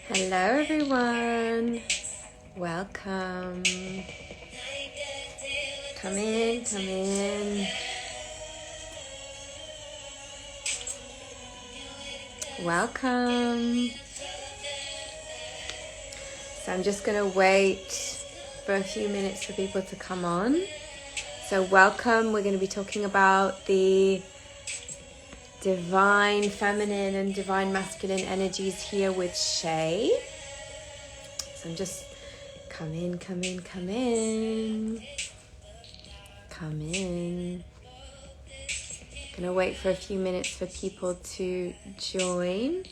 Hello, everyone. Welcome. Come in, come in. Welcome. So I'm just going to wait for a few minutes for people to come on. So welcome. We're going to be talking about the divine feminine and divine masculine energies here with Shae. So I'm just come in, come in, come in. Come in. Gonna wait for a few minutes for people to join.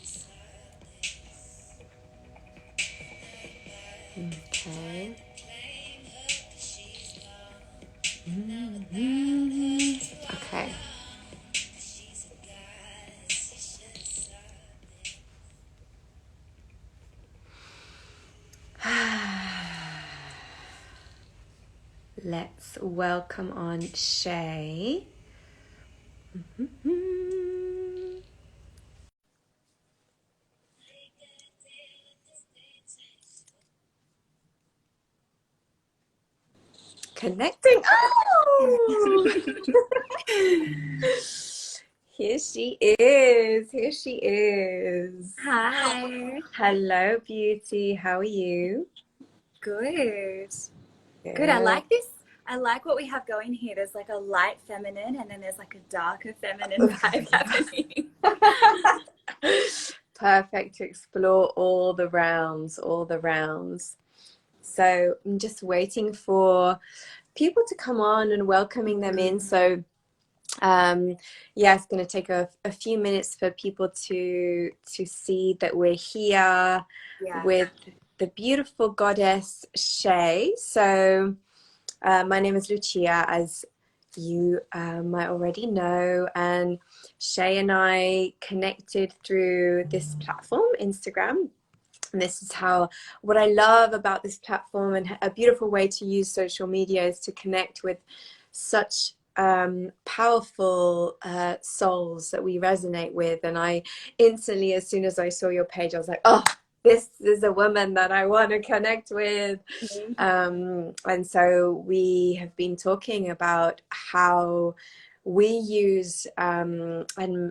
Okay. Okay. Let's welcome on Shae. Connecting. Oh! Here she is. Here she is. Hi. Hello, beauty. How are you? Good. Good. I Good. like this. I like what we have going here. There's like a light feminine and then there's like a darker feminine vibe happening. Perfect to explore all the rounds, all the rounds. So I'm just waiting for people to come on and welcoming them in. So yeah, it's going to take a few minutes for people to see that we're here with the beautiful goddess Shae. So my name is Lucia, as you might already know, and Shae and I connected through this platform, Instagram. And this is how, what I love about this platform and a beautiful way to use social media is to connect with such powerful souls that we resonate with. And I instantly, as soon as I saw your page, I was like, oh, this is a woman that I want to connect with. And so we have been talking about how we use and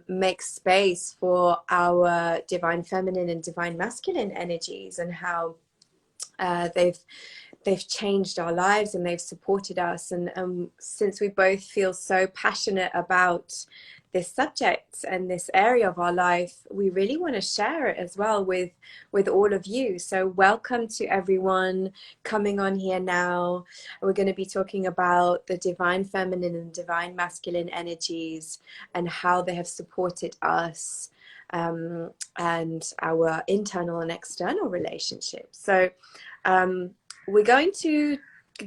make space for our divine feminine and divine masculine energies, and how they've changed our lives and they've supported us. And since we both feel so passionate about this subject and this area of our life, we really want to share it as well with all of you. So welcome to everyone coming on here now. We're going to be talking about the divine feminine and divine masculine energies and how they have supported us and our internal and external relationships. So we're going to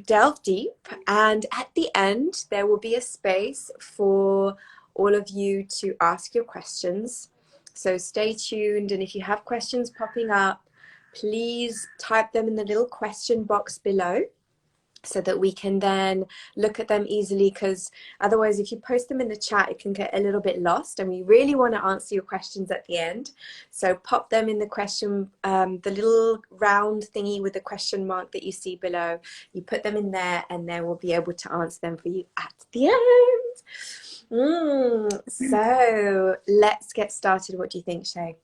delve deep, and at the end there will be a space for all of you to ask your questions. So stay tuned, and if you have questions popping up, please type them in the little question box below so that we can then look at them easily, because otherwise if you post them in the chat it can get a little bit lost, and we really want to answer your questions at the end. So pop them in the question, the little round thingy with the question mark that you see below. You put them in there and then we'll be able to answer them for you at the end. So let's get started. What do you think, Shae?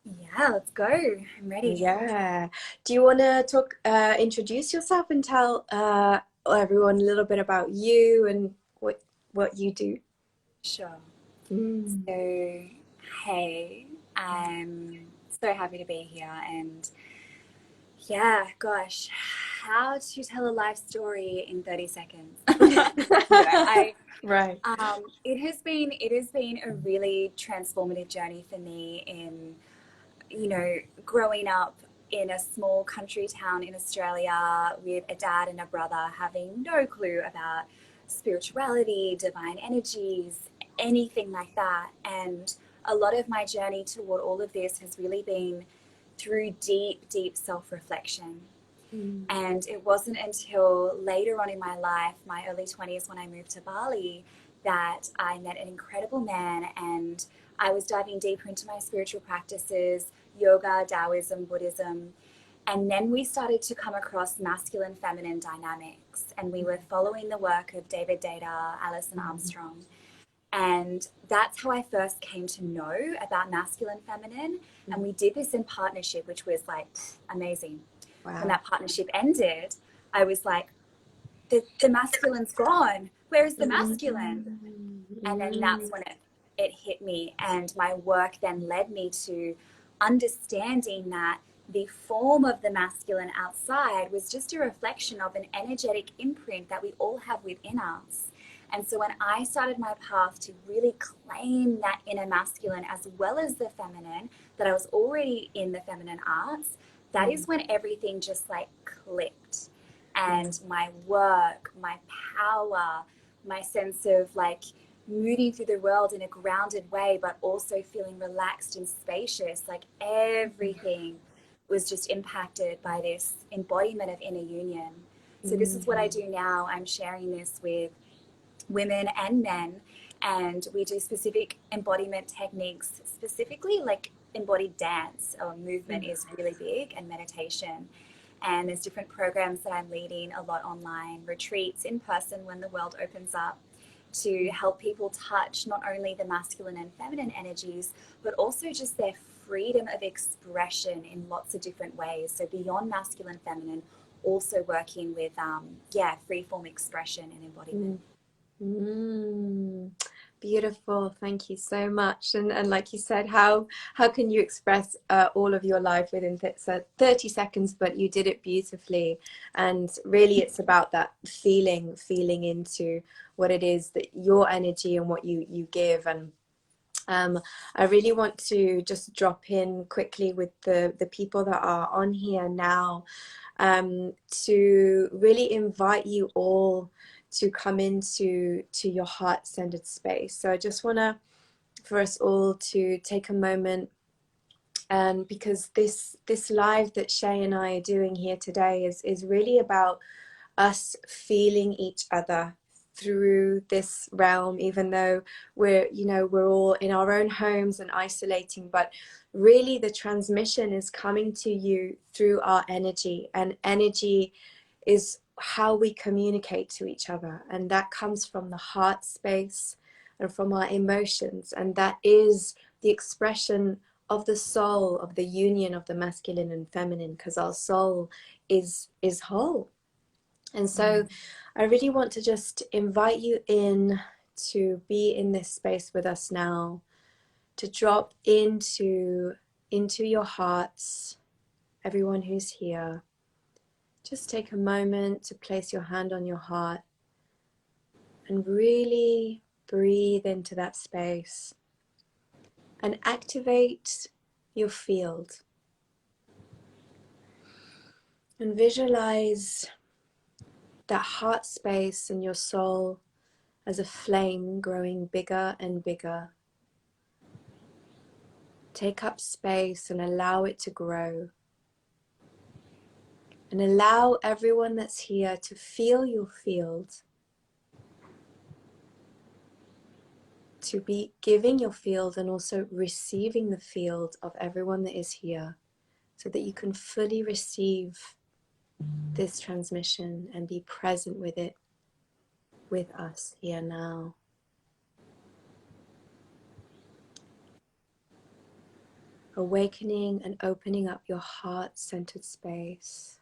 Yeah, let's go. I'm ready. Yeah. Do you want to introduce yourself and tell everyone a little bit about you and what you do? Sure. Mm. So, hey, I'm so happy to be here. And yeah, gosh, how to tell a life story in 30 seconds? Right. It has been a really transformative journey for me in growing up in a small country town in Australia with a dad and a brother having no clue about spirituality, divine energies, anything like that. And a lot of my journey toward all of this has really been through deep, deep self reflection. Mm. And it wasn't until later on in my life, my early 20s, when I moved to Bali, that I met an incredible man, and I was diving deeper into my spiritual practices, yoga, Taoism, Buddhism. And then we started to come across masculine feminine dynamics. And we were following the work of David Data, Alison Armstrong. And that's how I first came to know about masculine feminine. And we did this in partnership, which was like amazing. When Wow. that partnership ended, I was like, the masculine's gone. Where is the masculine? And then that's when it hit me. And my work then led me to understanding that the form of the masculine outside was just a reflection of an energetic imprint that we all have within us. And so when I started my path to really claim that inner masculine as well as the feminine, that I was already in the feminine arts, that is when everything just like clicked. And my work, my power, my sense of like moving through the world in a grounded way, but also feeling relaxed and spacious, like everything was just impacted by this embodiment of inner union. So, this is what I do now. I'm sharing this with women and men, and we do specific embodiment techniques, specifically like embodied dance or movement is really big, and meditation. And there's different programs that I'm leading a lot online, retreats in person when the world opens up, to help people touch not only the masculine and feminine energies, but also just their freedom of expression in lots of different ways. So beyond masculine, feminine, also working with free form expression and embodiment. Mm, beautiful. Thank you so much. And like you said, how can you express all of your life within 30 seconds, but you did it beautifully. And really it's about that feeling into what it is that your energy and what you give. And I really want to just drop in quickly with the people that are on here now, to really invite you all to come into your heart-centered space. So I just want to, for us all to take a moment, and because this live that Shae and I are doing here today is really about us feeling each other through this realm, even though we're all in our own homes and isolating, but really the transmission is coming to you through our energy, and energy is how we communicate to each other, and that comes from the heart space and from our emotions, and that is the expression of the soul, of the union of the masculine and feminine, because our soul is whole. And so I really want to just invite you in to be in this space with us now, to drop into your hearts, everyone who's here. Just take a moment to place your hand on your heart and really breathe into that space and activate your field. And visualize that heart space and your soul as a flame growing bigger and bigger. Take up space and allow it to grow. And allow everyone that's here to feel your field, to be giving your field and also receiving the field of everyone that is here, so that you can fully receive this transmission and be present with it, with us here now. Awakening and opening up your heart-centered space.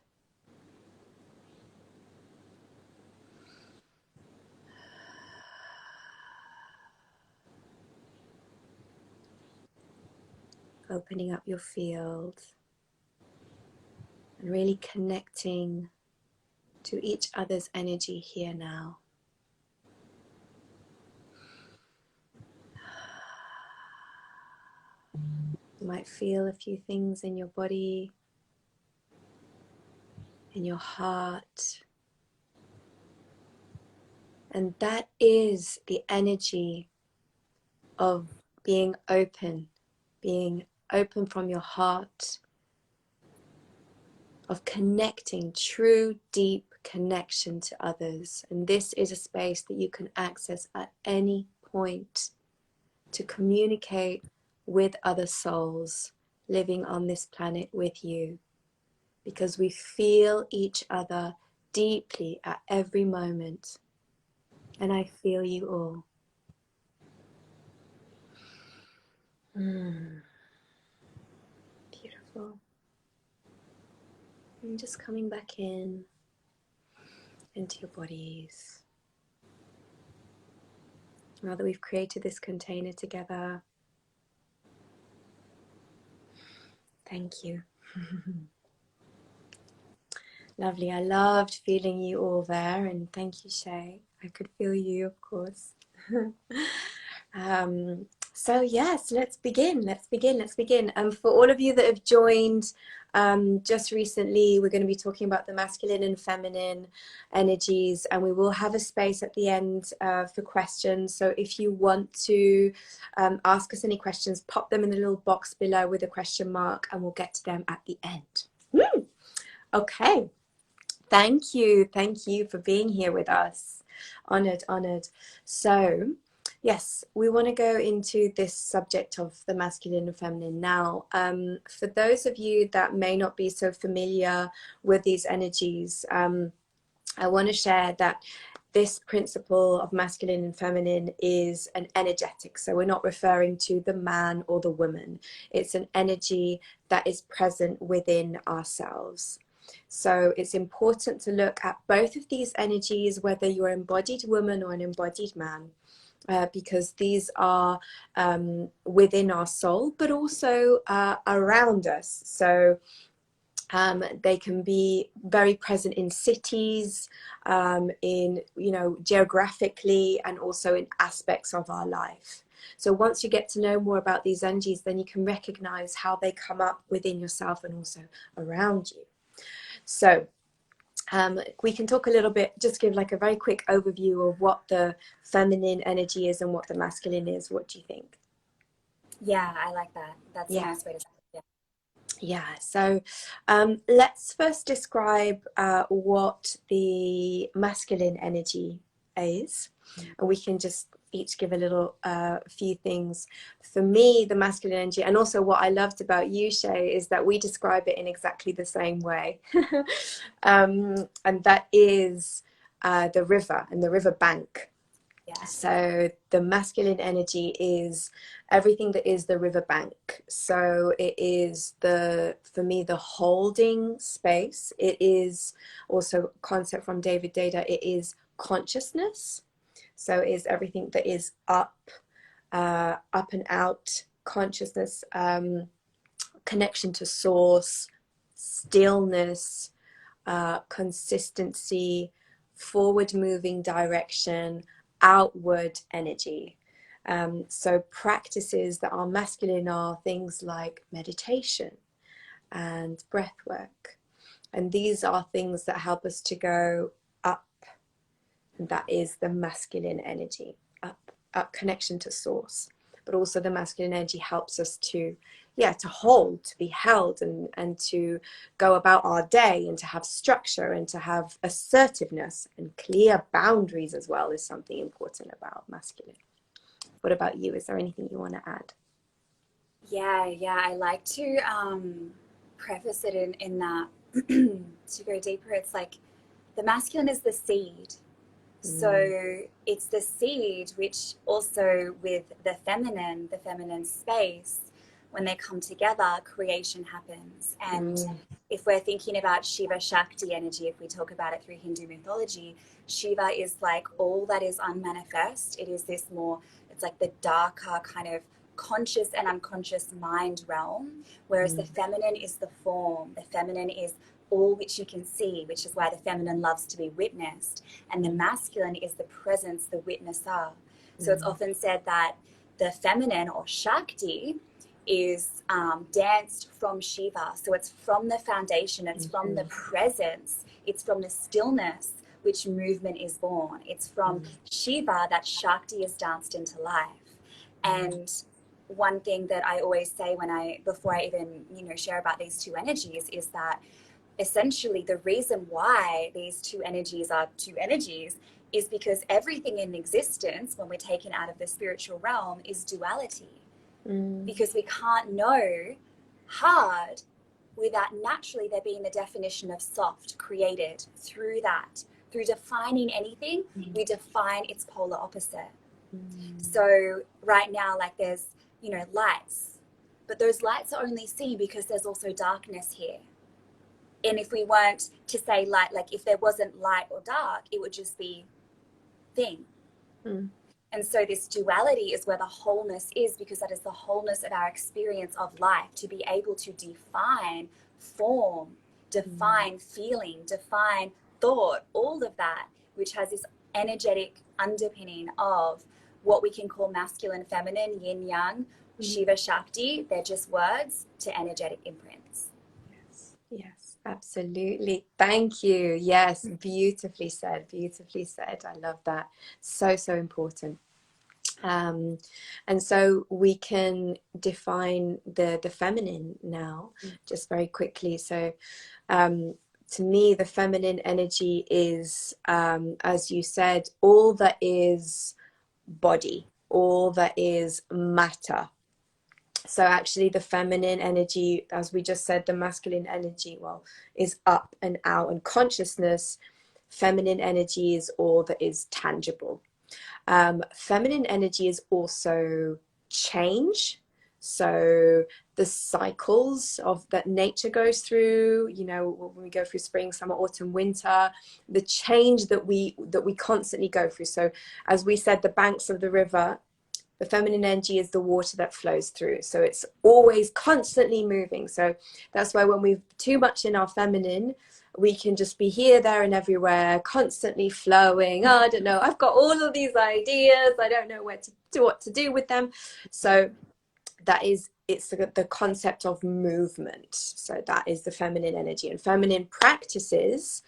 Opening up your field and really connecting to each other's energy here now. You might feel a few things in your body, in your heart, and that is the energy of being open from your heart, of connecting, true, deep connection to others. And this is a space that you can access at any point to communicate with other souls living on this planet with you, because we feel each other deeply at every moment. And I feel you all. Beautiful. And just coming back into your bodies. Now that we've created this container together, thank you. Lovely. I loved feeling you all there, and thank you, Shae. I could feel you, of course. So yes, let's begin. Let's begin. Let's begin. For all of you that have joined just recently, we're going to be talking about the masculine and feminine energies, and we will have a space at the end for questions. So if you want to ask us any questions, pop them in the little box below with a question mark, and we'll get to them at the end. Okay. Thank you for being here with us. Honored, honored. So yes, we want to go into this subject of the masculine and feminine now. For those of you that may not be so familiar with these energies, I want to share that this principle of masculine and feminine is an energetic. So we're not referring to the man or the woman. It's an energy that is present within ourselves. So it's important to look at both of these energies, whether you're an embodied woman or an embodied man, because these are within our soul, but also around us. So they can be very present in cities, in, geographically, and also in aspects of our life. So once you get to know more about these energies, then you can recognize how they come up within yourself and also around you. So we can talk a little bit, just give like a very quick overview of what the feminine energy is and what the masculine is. What do you think? Yeah, I like that. That's a nice way to say it. Yeah, so let's first describe what the masculine energy is, and we can just each give a little few things. For me, the masculine energy, and also what I loved about you, Shae, is that we describe it in exactly the same way. And that is the river and the river bank. Yeah. So the masculine energy is everything that is the riverbank. So it is for me, the holding space. It is also a concept from David Data. It is consciousness. So it is everything that is up and out consciousness, connection to source, stillness, consistency, forward moving direction, outward energy. So practices that are masculine are things like meditation and breath work. And these are things that help us to go up. And that is the masculine energy, up connection to source. But also the masculine energy helps us to hold, to be held, and to go about our day, and to have structure, and to have assertiveness and clear boundaries as well is something important about masculine. What about you? Is there anything you want to add? Yeah, I like to preface it in that to go deeper, it's like the masculine is the seed. So it's the seed which also with the feminine space, when they come together, creation happens. And if we're thinking about Shiva Shakti energy, if we talk about it through Hindu mythology, Shiva is like all that is unmanifest. It is this more, it's like the darker kind of conscious and unconscious mind realm, whereas the feminine is the form. The feminine is all which you can see, which is why the feminine loves to be witnessed. And the masculine is the presence, the witnesser. So it's often said that the feminine or Shakti is danced from Shiva. So it's from the foundation, it's from the presence, it's from the stillness which movement is born. It's from Shiva that Shakti is danced into life. And one thing that I always say before I even share about these two energies is that essentially the reason why these two energies are two energies is because everything in existence, when we're taken out of the spiritual realm, is duality. Mm, Because we can't know hard without naturally there being the definition of soft created through that. Through defining anything, we define its polar opposite. mm, So right now, like there's, lights, but those lights are only seen because there's also darkness here. And if we weren't to say light, like if there wasn't light or dark, it would just be thing. mm, And so this duality is where the wholeness is, because that is the wholeness of our experience of life, to be able to define form, mm. define feeling, define thought, all of that, which has this energetic underpinning of what we can call masculine, feminine, yin, yang, Mm. Shiva, Shakti. They're just words to energetic imprints. Yes, yes, absolutely. Thank you. Yes, beautifully said. Beautifully said. I love that. So, so important. Um, and so we can define the feminine now, just very quickly. So, um, to me, the feminine energy is, as you said, all that is body, all that is matter. So actually the feminine energy, as we just said, the masculine energy, well, is up and out and consciousness. Feminine energy is all that is tangible. Feminine energy is also change. So the cycles of that nature goes through, when we go through spring, summer, autumn, winter, the change that we constantly go through. So as we said, the banks of the river, the feminine energy is the water that flows through. So it's always constantly moving. So that's why when we're too much in our feminine, we can just be here, there, and everywhere, constantly flowing. Oh, I don't know. I've got all of these ideas. I don't know what to do with them. So it's the concept of movement. So that is the feminine energy. And feminine practices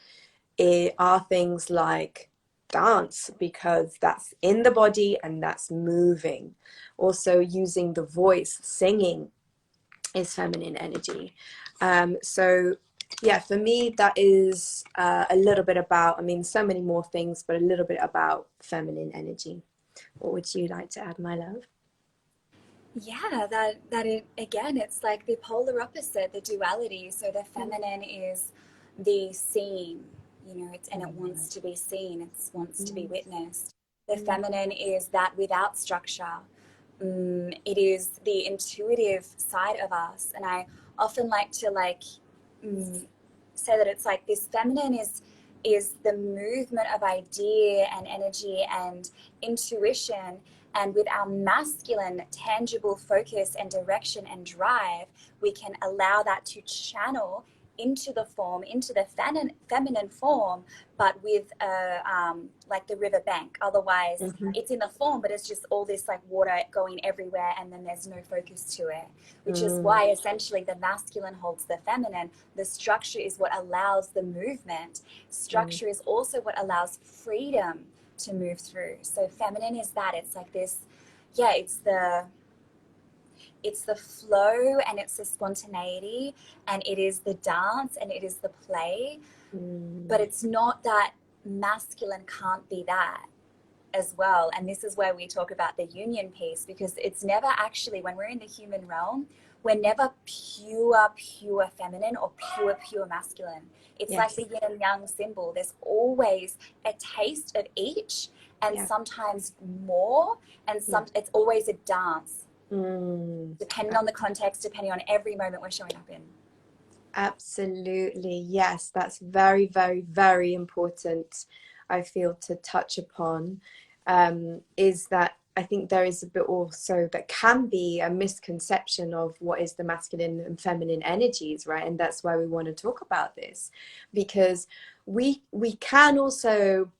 are things like dance, because that's in the body and that's moving. Also using the voice, singing is feminine energy. So yeah, for me that is a little bit about, I mean, so many more things, but a little bit about feminine energy. What would you like to add, my love? Yeah, again, it's like the polar opposite, the duality. So the feminine is the seen, and it wants to be seen, it wants to be witnessed. The feminine is that without structure. It is the intuitive side of us, and I often like to say that it's like this feminine is the movement of idea and energy and intuition, and with our masculine tangible focus and direction and drive, we can allow that to channel into the form, into the feminine form, but with like the river bank. Otherwise Mm-hmm. it's in the form, but it's just all this like water going everywhere, and then there's no focus to it, which is why essentially the masculine holds the feminine. The structure is what allows the movement. Structure is also what allows freedom to move through. So feminine is that, it's like this, yeah, it's the flow, and it's the spontaneity, and it is the dance, and it is the play. But it's not that masculine can't be that as well. And this is where we talk about the union piece, because it's never actually, when we're in the human realm, we're never pure feminine or pure masculine. It's like Yes. the yin and yang symbol. There's always a taste of each, and Yeah. sometimes more, and Yeah. it's always a dance, Mm. depending on the context, depending on every moment we're showing up in. Absolutely. Yes, that's very, very, very important, I feel, to touch upon, is that I think there is a bit also that can be a misconception of what is the masculine and feminine energies, right? And that's why we want to talk about this, because we can also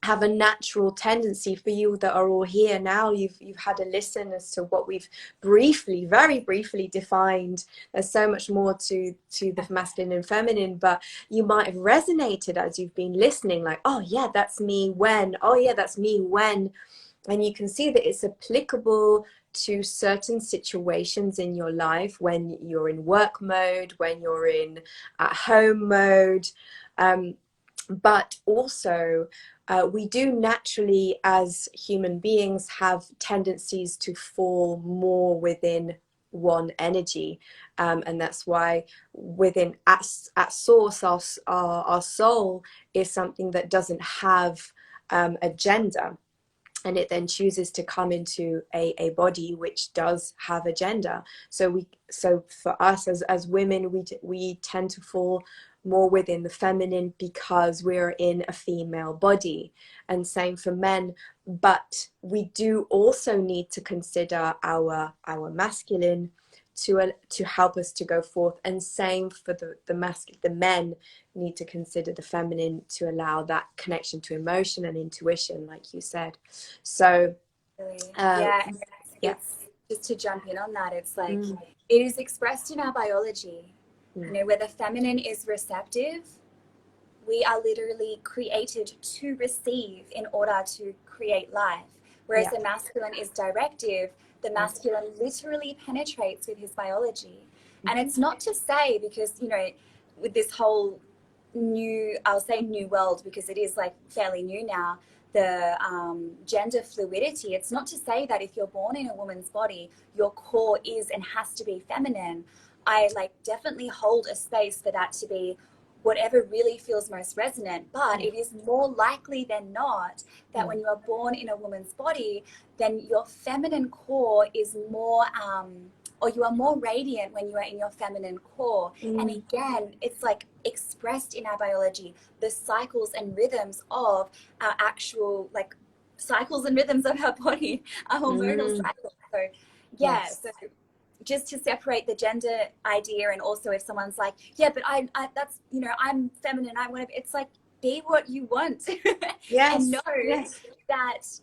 have a natural tendency, for you that are all here now, you've had a listen as to what we've briefly, very briefly defined. There's so much more to the masculine and feminine, but you might have resonated as you've been listening, like, oh yeah, that's me when, oh yeah, that's me when. And you can see that it's applicable to certain situations in your life when you're in work mode, when you're in at home mode. But also, we do naturally, as human beings, have tendencies to fall more within one energy. And that's why within at source, our soul is something that doesn't have a gender, and it then chooses to come into a body which does have a gender. So for us as women, we tend to fall more within the feminine because we're in a female body, and same for men. But we do also need to consider our masculine to help us to go forth, and same for the men need to consider the feminine to allow that connection to emotion and intuition, like you said. So Yeah, yeah. it's just to jump in on that, it's like Mm, it is expressed in our biology, mm, where the feminine is receptive. We are literally created to receive in order to create life. Whereas yeah. the masculine is directive, the Mm, masculine literally penetrates with his biology. And mhm, it's not to say, because, with this whole I'll say new world because it is like fairly new now, the gender fluidity, it's not to say that if you're born in a woman's body, your core is and has to be feminine. I like definitely hold a space for that to be whatever really feels most resonant. But mm, it is more likely than not that mm, when you are born in a woman's body, then your feminine core is more, or you are more radiant when you are in your feminine core. And mm, again, it's like expressed in our biology, the cycles and rhythms of our actual, like, cycles and rhythms of our body, our hormonal mm. cycles. So, yeah, Yes. so just to separate the gender idea, and also if someone's like, yeah, but I that's, I'm feminine, I want to, it's like, be what you want. And know Yes. Yes.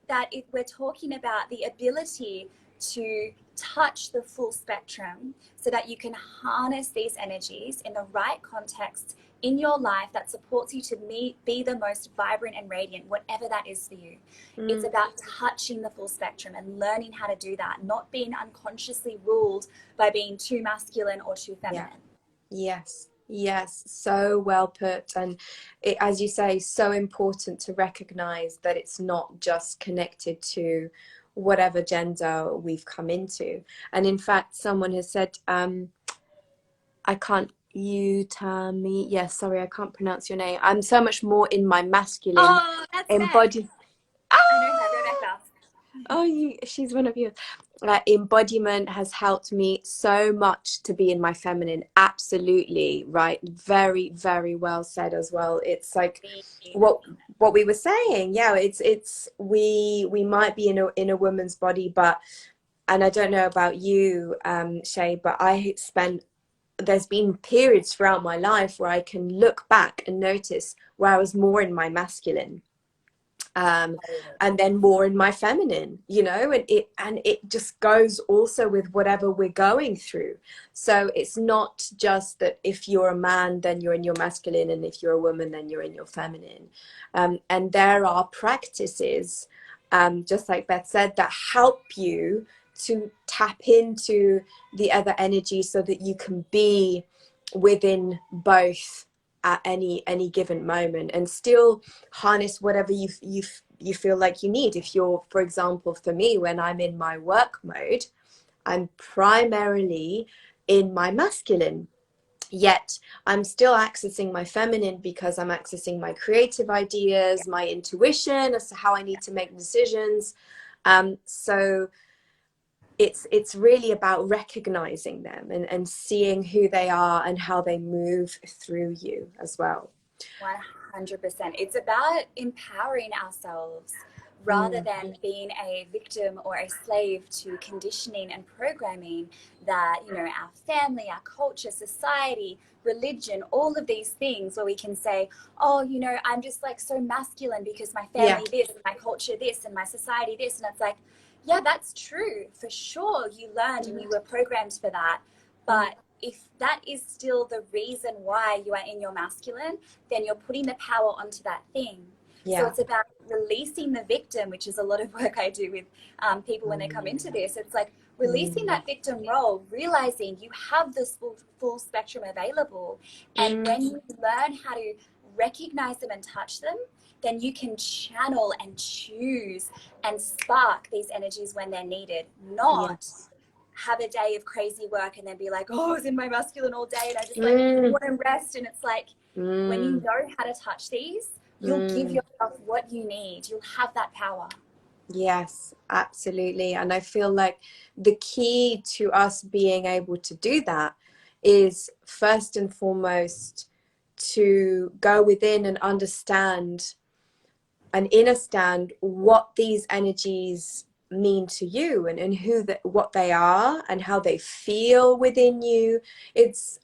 that if we're talking about the ability to touch the full spectrum so that you can harness these energies in the right context in your life that supports you to be the most vibrant and radiant, whatever that is for you. It's Mm, about touching the full spectrum and learning how to do that, not being unconsciously ruled by being too masculine or too yeah. feminine. Yes. Yes. So well put. And it, as you say, so important to recognize that it's not just connected to whatever gender we've come into. And in fact, someone has said, I can't, you tell me, yes, sorry, I can't pronounce your name. I'm so much more in my masculine Oh, that's Beck. embody. I know her, Ah! Rebecca. Oh, she's one of you. Embodiment has helped me so much to be in my feminine. Absolutely, right. Very, very well said as well. It's like what we were saying. Yeah, it's we might be in a woman's body, but and I don't know about you, Shae, but there's been periods throughout my life where I can look back and notice where I was more in my masculine, um, and then more in my feminine, and it just goes also with whatever we're going through. So it's not just that if you're a man then you're in your masculine, and if you're a woman then you're in your feminine. And there are practices, just like Beth said, that help you to tap into the other energy so that you can be within both at any given moment, and still harness whatever you feel like you need. If you're, for example, for me, when I'm in my work mode, I'm primarily in my masculine, yet I'm still accessing my feminine because I'm accessing my creative ideas, my intuition as to how I need to make decisions. So it's really about recognizing them, and seeing who they are and how they move through you as well. 100%. It's about empowering ourselves rather Mm, than being a victim or a slave to conditioning and programming that, our family, our culture, society, religion, all of these things where we can say, oh, I'm just like so masculine because my yeah. family this, and my culture this, and my society this. And it's like, yeah, that's true. For sure, you learned and you were programmed for that. Mm, But if that is still the reason why you are in your masculine, then you're putting the power onto that thing. So yeah. it's about releasing the victim, which is a lot of work I do with people when they come into Mm, this. It's like releasing mm, that victim role, realizing you have this full spectrum available. And when mm. you learn how to recognize them and touch them, then you can channel and choose and spark these energies when they're needed, not Yes. have a day of crazy work and then be like, oh, I was in my masculine all day and I just like Mm, want to rest. And it's like, when you mm, know how to touch these, you'll give mm. yourself what you need. You'll have that power. Yes, absolutely. And I feel like the key to us being able to do that is first and foremost to go within and understand and understand what these energies mean to you and what they are and how they feel within you. It's,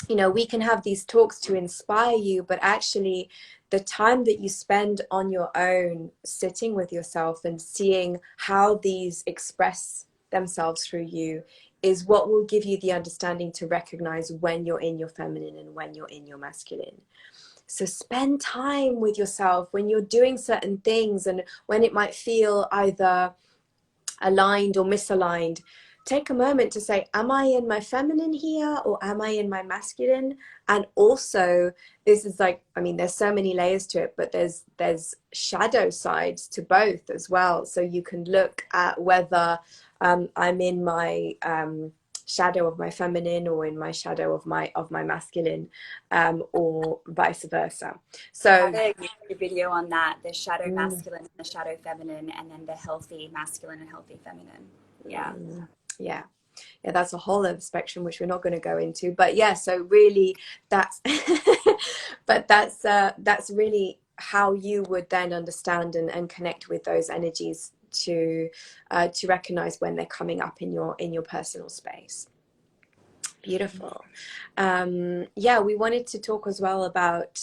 we can have these talks to inspire you, but actually, the time that you spend on your own, sitting with yourself and seeing how these express themselves through you, is what will give you the understanding to recognize when you're in your feminine and when you're in your masculine. So spend time with yourself when you're doing certain things and when it might feel either aligned or misaligned. Take a moment to say, am I in my feminine here or am I in my masculine? And also, this is like, I mean, there's so many layers to it, but there's shadow sides to both as well. So you can look at whether I'm in my shadow of my feminine or in my shadow of my masculine, or vice versa. I have So a YouTube video on that, the shadow mm, masculine and the shadow feminine, and then the healthy masculine and healthy feminine. Yeah. yeah. Yeah, that's a whole other spectrum which we're not going to go into, but yeah, so really that's but that's really how you would then understand and connect with those energies to recognize when they're coming up in your personal space. Beautiful. Yeah, we wanted to talk as well about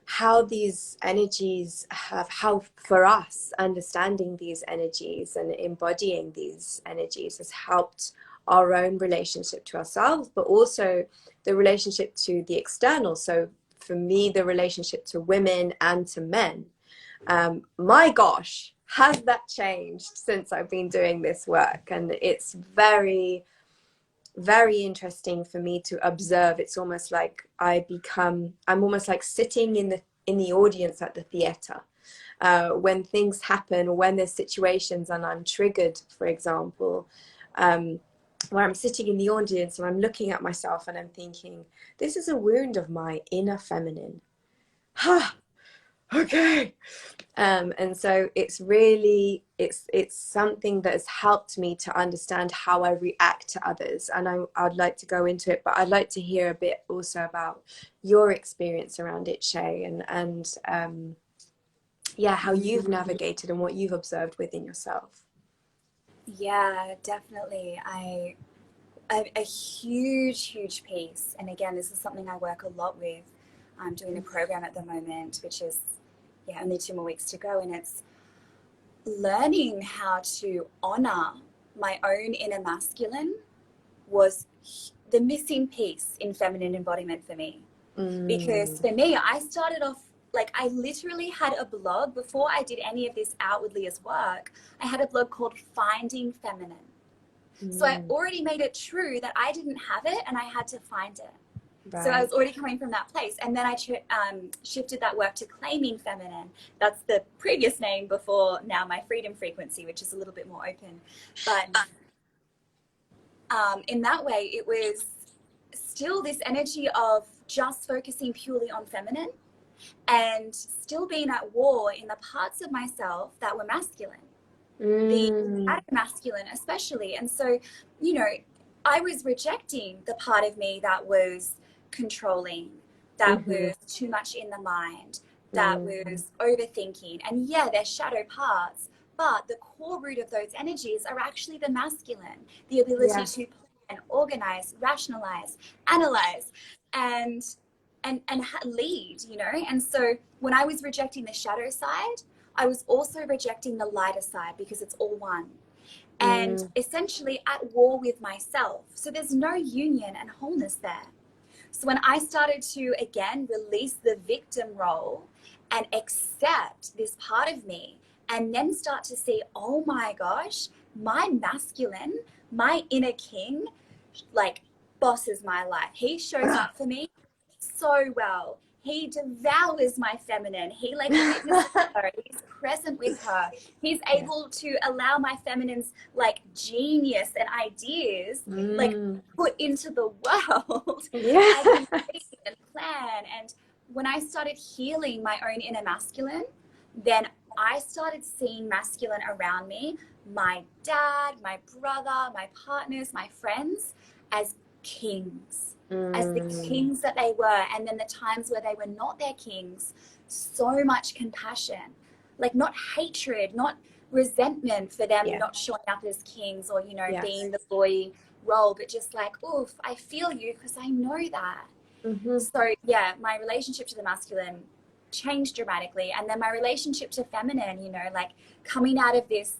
how these energies have, how for us understanding these energies and embodying these energies has helped our own relationship to ourselves, but also the relationship to the external. So for me, the relationship to women and to men. My gosh, has that changed since I've been doing this work? And it's very, very interesting for me to observe. It's almost like I'm almost like sitting in the audience at the theater, when things happen or when there's situations and I'm triggered, for example, where I'm sitting in the audience and I'm looking at myself and I'm thinking, this is a wound of my inner feminine. Ha, okay. And so it's really it's something that has helped me to understand how I react to others, and I'd like to go into it, but I'd like to hear a bit also about your experience around it, Shae, and yeah, how you've navigated and what you've observed within yourself. Yeah, definitely. A huge piece, and again, this is something I work a lot with. I'm doing a program at the moment, which is, yeah, only 2 more weeks to go, and it's learning how to honor my own inner masculine was the missing piece in feminine embodiment for me. Because Mm, for me, I started off like I literally had a blog before I did any of this outwardly as work. I had a blog called Finding Feminine. So I mm, already made it true that I didn't have it and I had to find it. So I right. was already coming from that place. And then I shifted that work to Claiming Feminine. That's the previous name before now my Freedom Frequency, which is a little bit more open. But in that way, it was still this energy of just focusing purely on feminine and still being at war in the parts of myself that were masculine, the Mm, masculine especially. And so, you know, I was rejecting the part of me that was controlling, that mm-hmm, was too much in the mind, that mm, was overthinking. And yeah, they're shadow parts, but the core root of those energies are actually the masculine, the ability yeah. to plan, organize, rationalize, analyze, and lead, you know. And so when I was rejecting the shadow side, I was also rejecting the lighter side because it's all one, and Mm, essentially at war with myself. So there's no union and wholeness there. So when I started to again release the victim role and accept this part of me, and then start to see, oh my gosh, my masculine, my inner king, like bosses my life. He shows up for me so well. He devours my feminine. He like witnesses her. He's present with her. He's Yeah. able to allow my feminine's like genius and ideas like Mm. put into the world as Yeah. we lead and plan. And when I started healing my own inner masculine, then I started seeing masculine around me, my dad, my brother, my partners, my friends, as kings, as the Mm. kings that they were. And then the times where they were not their kings, so much compassion, like not hatred, not resentment for them Yeah. not showing up as kings or, you know, Yes. being the boy role, but just like, oof, I feel you because I know that. Mm-hmm. So yeah, my relationship to the masculine changed dramatically, and then my relationship to feminine, you know, like coming out of this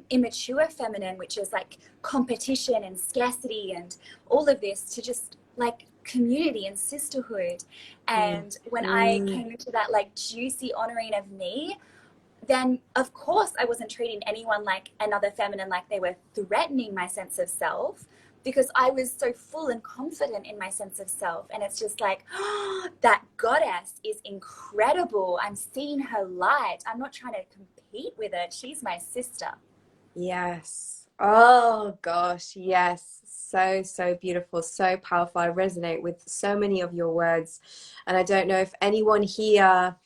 immature feminine, which is like competition and scarcity and all of this, to just like community and sisterhood. Mm. And when I Mm. came into that like juicy honoring of me, then of course I wasn't treating anyone like another feminine, like they were threatening my sense of self, because I was so full and confident in my sense of self. And it's just like, oh, that goddess is incredible. I'm seeing her light. I'm not trying to compete with it. She's my sister. Yes. Oh gosh, yes. So, so beautiful, so powerful. I resonate with so many of your words. And I don't know if anyone here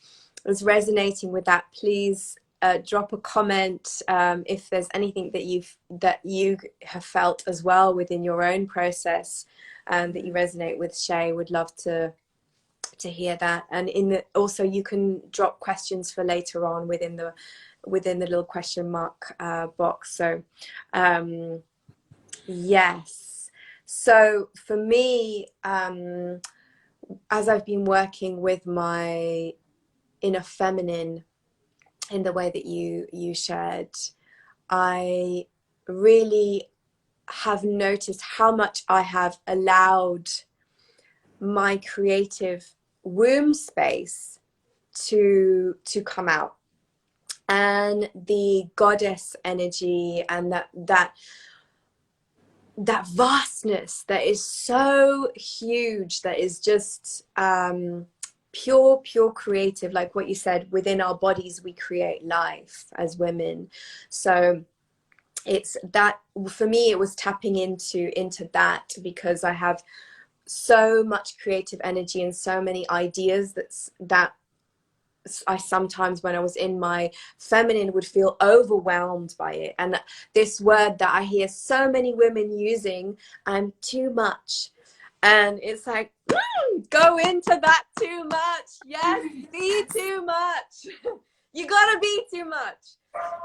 is resonating with that. Please drop a comment if there's anything that you have felt as well within your own process that you resonate with. Shae, would love to hear that. And also you can drop questions for later on within the little question mark box. So yes. So for me, as I've been working with my inner feminine in the way that you shared, I really have noticed how much I have allowed my creative womb space to come out, and the goddess energy, and that vastness that is so huge, that is just pure creative, like what you said, within our bodies we create life as women. So it's that, for me it was tapping into that, because I have so much creative energy and so many ideas that I sometimes, when I was in my feminine, would feel overwhelmed by it. And this word that I hear so many women using, I'm too much. And it's like, go into that too much. Yes, be too much. You gotta be too much.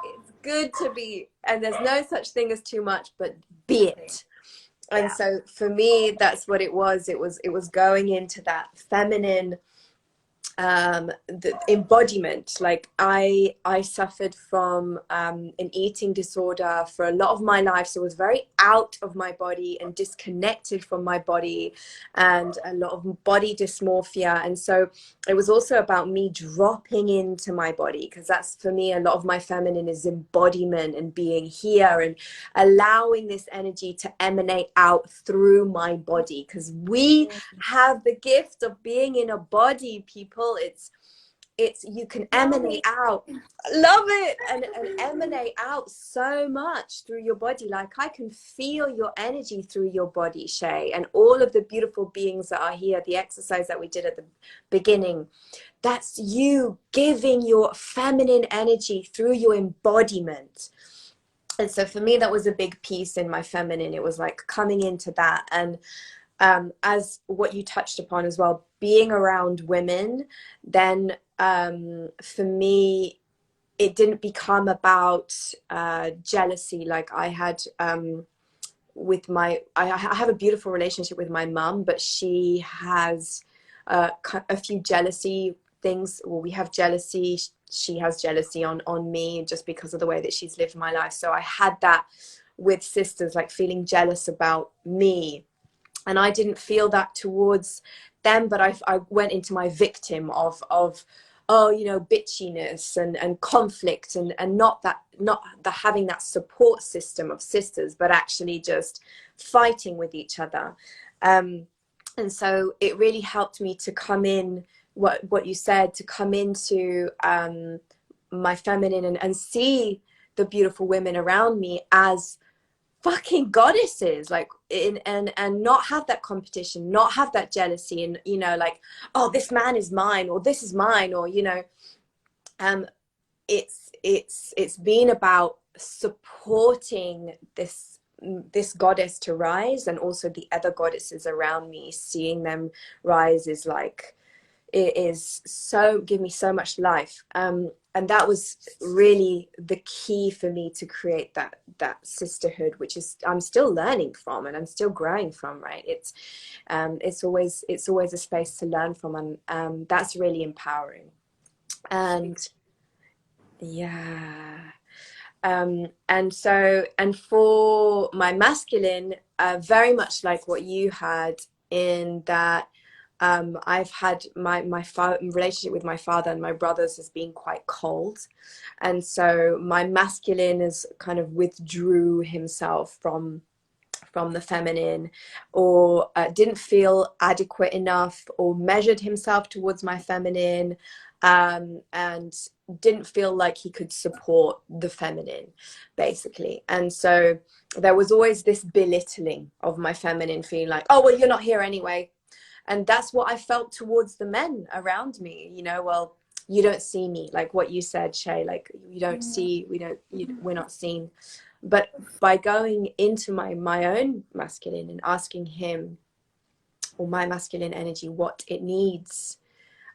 It's good to be, and there's no such thing as too much, but be it. And Yeah. so for me, that's what it was. It was going into that feminine the embodiment. Like I suffered from an eating disorder for a lot of my life, so I was very out of my body and disconnected from my body, and a lot of body dysmorphia. And so it was also about me dropping into my body, because that's, for me, a lot of my feminine is embodiment and being here and allowing this energy to emanate out through my body, because we have the gift of being in a body, people. It's you can Love emanate it. out. Love it. And emanate out so much through your body. Like, I can feel your energy through your body, Shae, and all of the beautiful beings that are here. The exercise that we did at the beginning, that's you giving your feminine energy through your embodiment. And so for me, that was a big piece in my feminine. It was like coming into that. And as what you touched upon as well, being around women, then for me, it didn't become about jealousy. Like I had with I have a beautiful relationship with my mum, but she has a few jealousy things. Well, we have jealousy. She has jealousy on me, just because of the way that she's lived my life. So I had that with sisters, like feeling jealous about me. and I didn't feel that towards them, but I went into my victim of oh, you know, bitchiness and conflict, and not the having that support system of sisters, but actually just fighting with each other. And so it really helped me to come in, what you said, to come into my feminine, and see the beautiful women around me as fucking goddesses, like, and not have that competition, not have that jealousy, and, you know, like, oh, this man is mine, or this is mine, or, you know, um it's been about supporting this goddess to rise, and also the other goddesses around me, seeing them rise is like, it is so, give me so much life. And that was really the key for me to create that sisterhood, which is, I'm still learning from, and I'm still growing from, right? It's always a space to learn from, and that's really empowering. And yeah. And so, and for my masculine, very much like what you had, in that I've had my relationship with my father and my brothers has been quite cold, and so my masculine is kind of withdrew himself from the feminine, or didn't feel adequate enough, or measured himself towards my feminine, and didn't feel like he could support the feminine, basically. And so there was always this belittling of my feminine, feeling like, oh, well, you're not here anyway. And that's what I felt towards the men around me, you know, well, you don't see me, like what you said, Shae, like, you don't see, we're not seen. But by going into my own masculine and asking him, or my masculine energy, what it needs,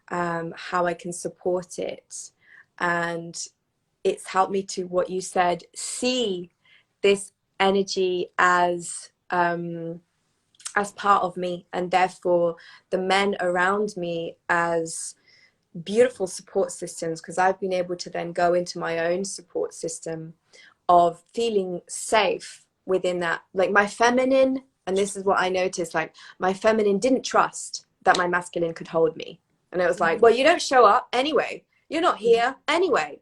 how I can support it, and it's helped me to, what you said, see this energy as part of me, and therefore the men around me as beautiful support systems, because I've been able to then go into my own support system of feeling safe within that. Like my feminine, and this is what I noticed, like my feminine didn't trust that my masculine could hold me. And it was like, well, you don't show up anyway. You're not here anyway.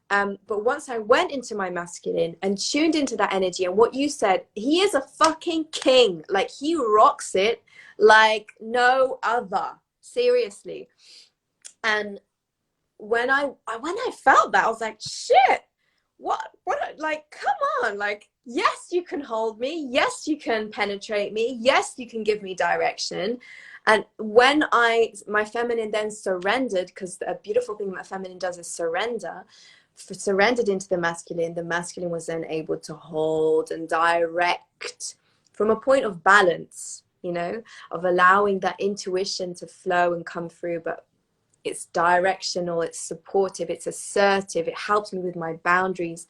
But once I went into my masculine and tuned into that energy, and what you said, he is a fucking king. Like, he rocks it like no other. Seriously. And when I felt that, I was like, shit, what, like, come on, like, yes, you can hold me, yes, you can penetrate me, yes, you can give me direction. And when my feminine then surrendered, because a beautiful thing that feminine does is surrendered into the masculine was then able to hold and direct from a point of balance, you know, of allowing that intuition to flow and come through, but it's directional, it's supportive, it's assertive, it helps me with my boundaries,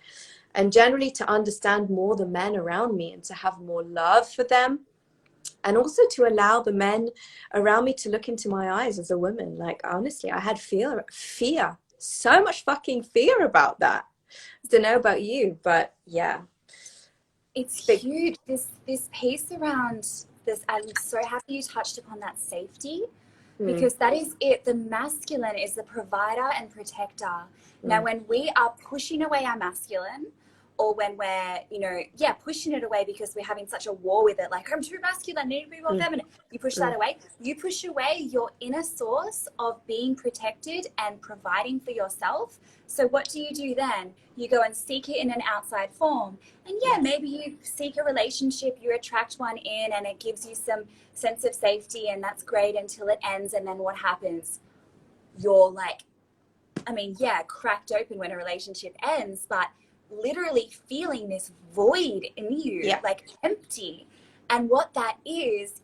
and generally to understand more the men around me and to have more love for them, and also to allow the men around me to look into my eyes as a woman. Like, honestly, I had fear, so much fucking fear about that. I don't know about you, but yeah. It's huge. This piece around this, I'm so happy you touched upon that safety, because that is it. The masculine is the provider and protector. Now, when we are pushing away our masculine, or when we're, pushing it away because we're having such a war with it, like, I'm too masculine, I need to be more feminine. You push that away. You push away your inner source of being protected and providing for yourself. So what do you do then? You go and seek it in an outside form. And maybe you seek a relationship, you attract one in, and it gives you some sense of safety, and that's great until it ends. And then what happens? You're like, cracked open when a relationship ends, but literally feeling this void in you, like empty. And what that is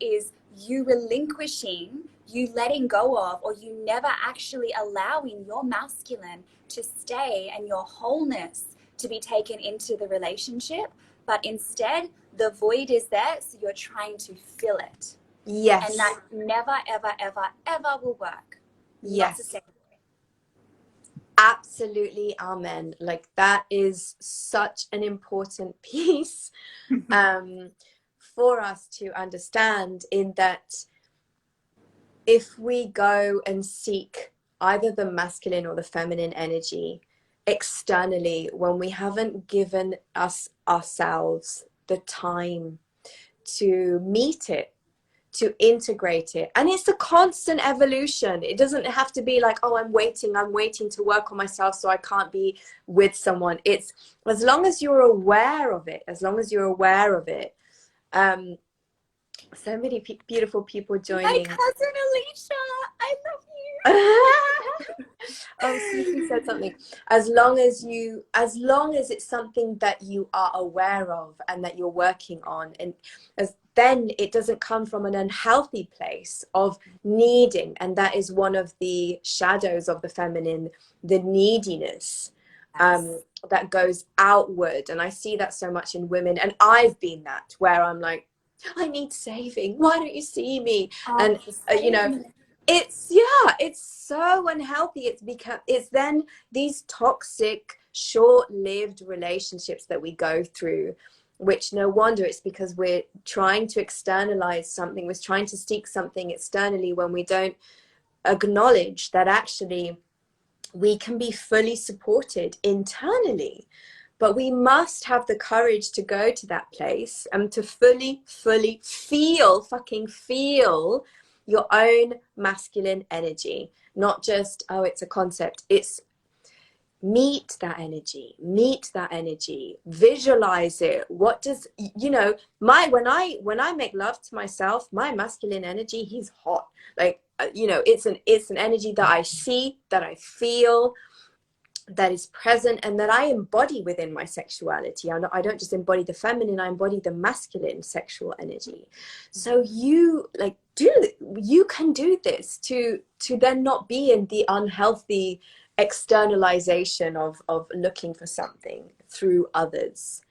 you relinquishing, you letting go of, or you never actually allowing your masculine to stay and your wholeness to be taken into the relationship. But instead, the void is there, so you're trying to fill it. Yes. And that never, ever, ever, ever will work. Yes. Absolutely, amen. Like, that is such an important piece for us to understand, in that if we go and seek either the masculine or the feminine energy externally, when we haven't given ourselves the time to meet it, to integrate it. And it's a constant evolution. It doesn't have to be like, oh, I'm waiting to work on myself so I can't be with someone. It's as long as you're aware of it, so many beautiful people My joining. cousin Alicia, I love Oh, Susie said something. As long as it's something that you are aware of and that you're working on, and then it doesn't come from an unhealthy place of needing. And that is one of the shadows of the feminine, the neediness, you. that goes outward. And I see that so much in women. And I've been that, where I'm like, I need saving. Why don't you see me? Oh, And, it's so unhealthy. It's then these toxic, short-lived relationships that we go through, which no wonder it's because we're trying to externalize something, we're trying to seek something externally, when we don't acknowledge that actually we can be fully supported internally. But we must have the courage to go to that place and to fully fucking feel your own masculine energy. Not just, oh, it's a concept. It's meet that energy, visualize it. What does, when I make love to myself, my masculine energy, he's hot. Like, it's an energy that I see, that I feel, that is present, and that I embody within my sexuality. I don't just embody the feminine, I embody the masculine sexual energy. So you can do this to then not be in the unhealthy externalization of looking for something through others.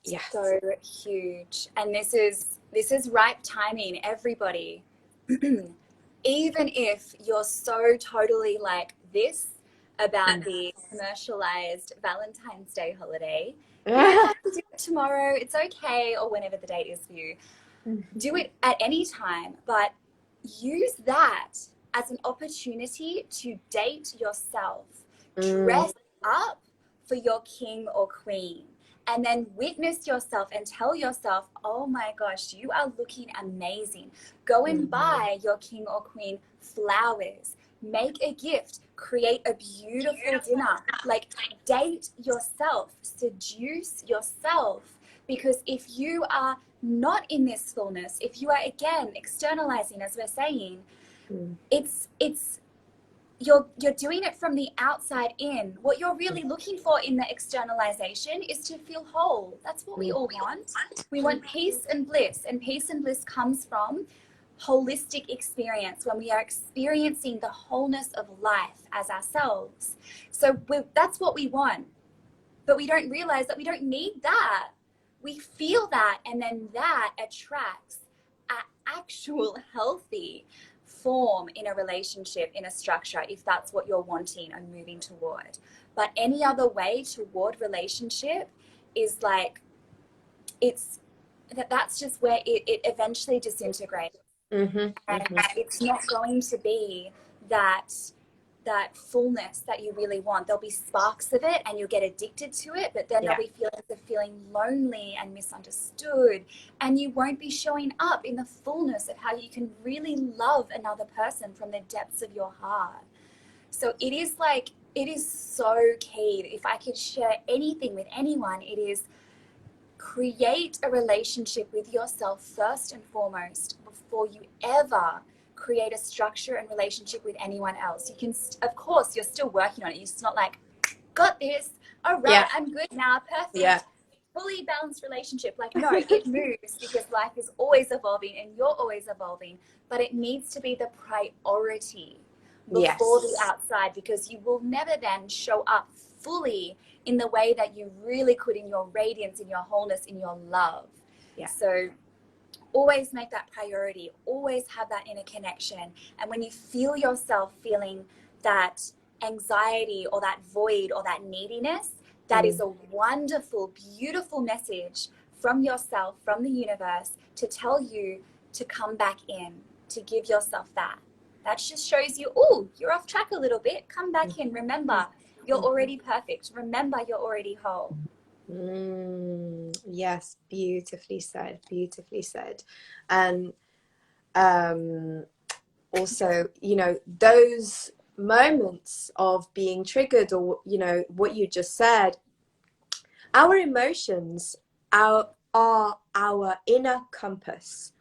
Yes. So huge. And this is ripe timing, everybody. Even if you're so totally like this about the commercialized Valentine's Day holiday, you don't have to do it tomorrow. It's okay, or whenever the date is for you. Do it at any time, but use that as an opportunity to date yourself. Dress up for your king or queen, and then witness yourself and tell yourself, oh my gosh, you are looking amazing. Go and buy your king or queen flowers, make a gift, create a beautiful dinner. Like, date yourself, seduce yourself. Because if you are not in this fullness, if you are again externalizing, as we're saying, it's you're doing it from the outside in. What you're really looking for in the externalization is to feel whole. That's what we all want. We want peace and bliss, and peace and bliss comes from holistic experience, when we are experiencing the wholeness of life as ourselves. So that's what we want, but we don't realize that we don't need that. We feel that, and then that attracts an actual healthy form in a relationship, in a structure, if that's what you're wanting and moving toward. But any other way toward relationship is like, that's just where it eventually disintegrates. And it's not going to be that fullness that you really want. There'll be sparks of it and you'll get addicted to it, but then there'll be feelings of feeling lonely and misunderstood, and you won't be showing up in the fullness of how you can really love another person from the depths of your heart. So it is so key. If I could share anything with anyone, it is create a relationship with yourself first and foremost before you ever create a structure and relationship with anyone else. You can, of course, you're still working on it. It's not like, got this, all right, I'm good now, perfect, fully balanced relationship. Like, no, it moves, because life is always evolving and you're always evolving, but it needs to be the priority before the outside, because you will never then show up fully in the way that you really could, in your radiance, in your wholeness, in your love. So always make that priority, always have that inner connection. And when you feel yourself feeling that anxiety or that void or that neediness, that is a wonderful, beautiful message from yourself, from the universe, to tell you to come back in, to give yourself that. That just shows you, oh, you're off track a little bit. Come back in. Remember, you're already perfect. Remember, you're already whole. Yes, beautifully said. Beautifully said. And also, you know, those moments of being triggered, or, you know, what you just said, our emotions are our inner compass.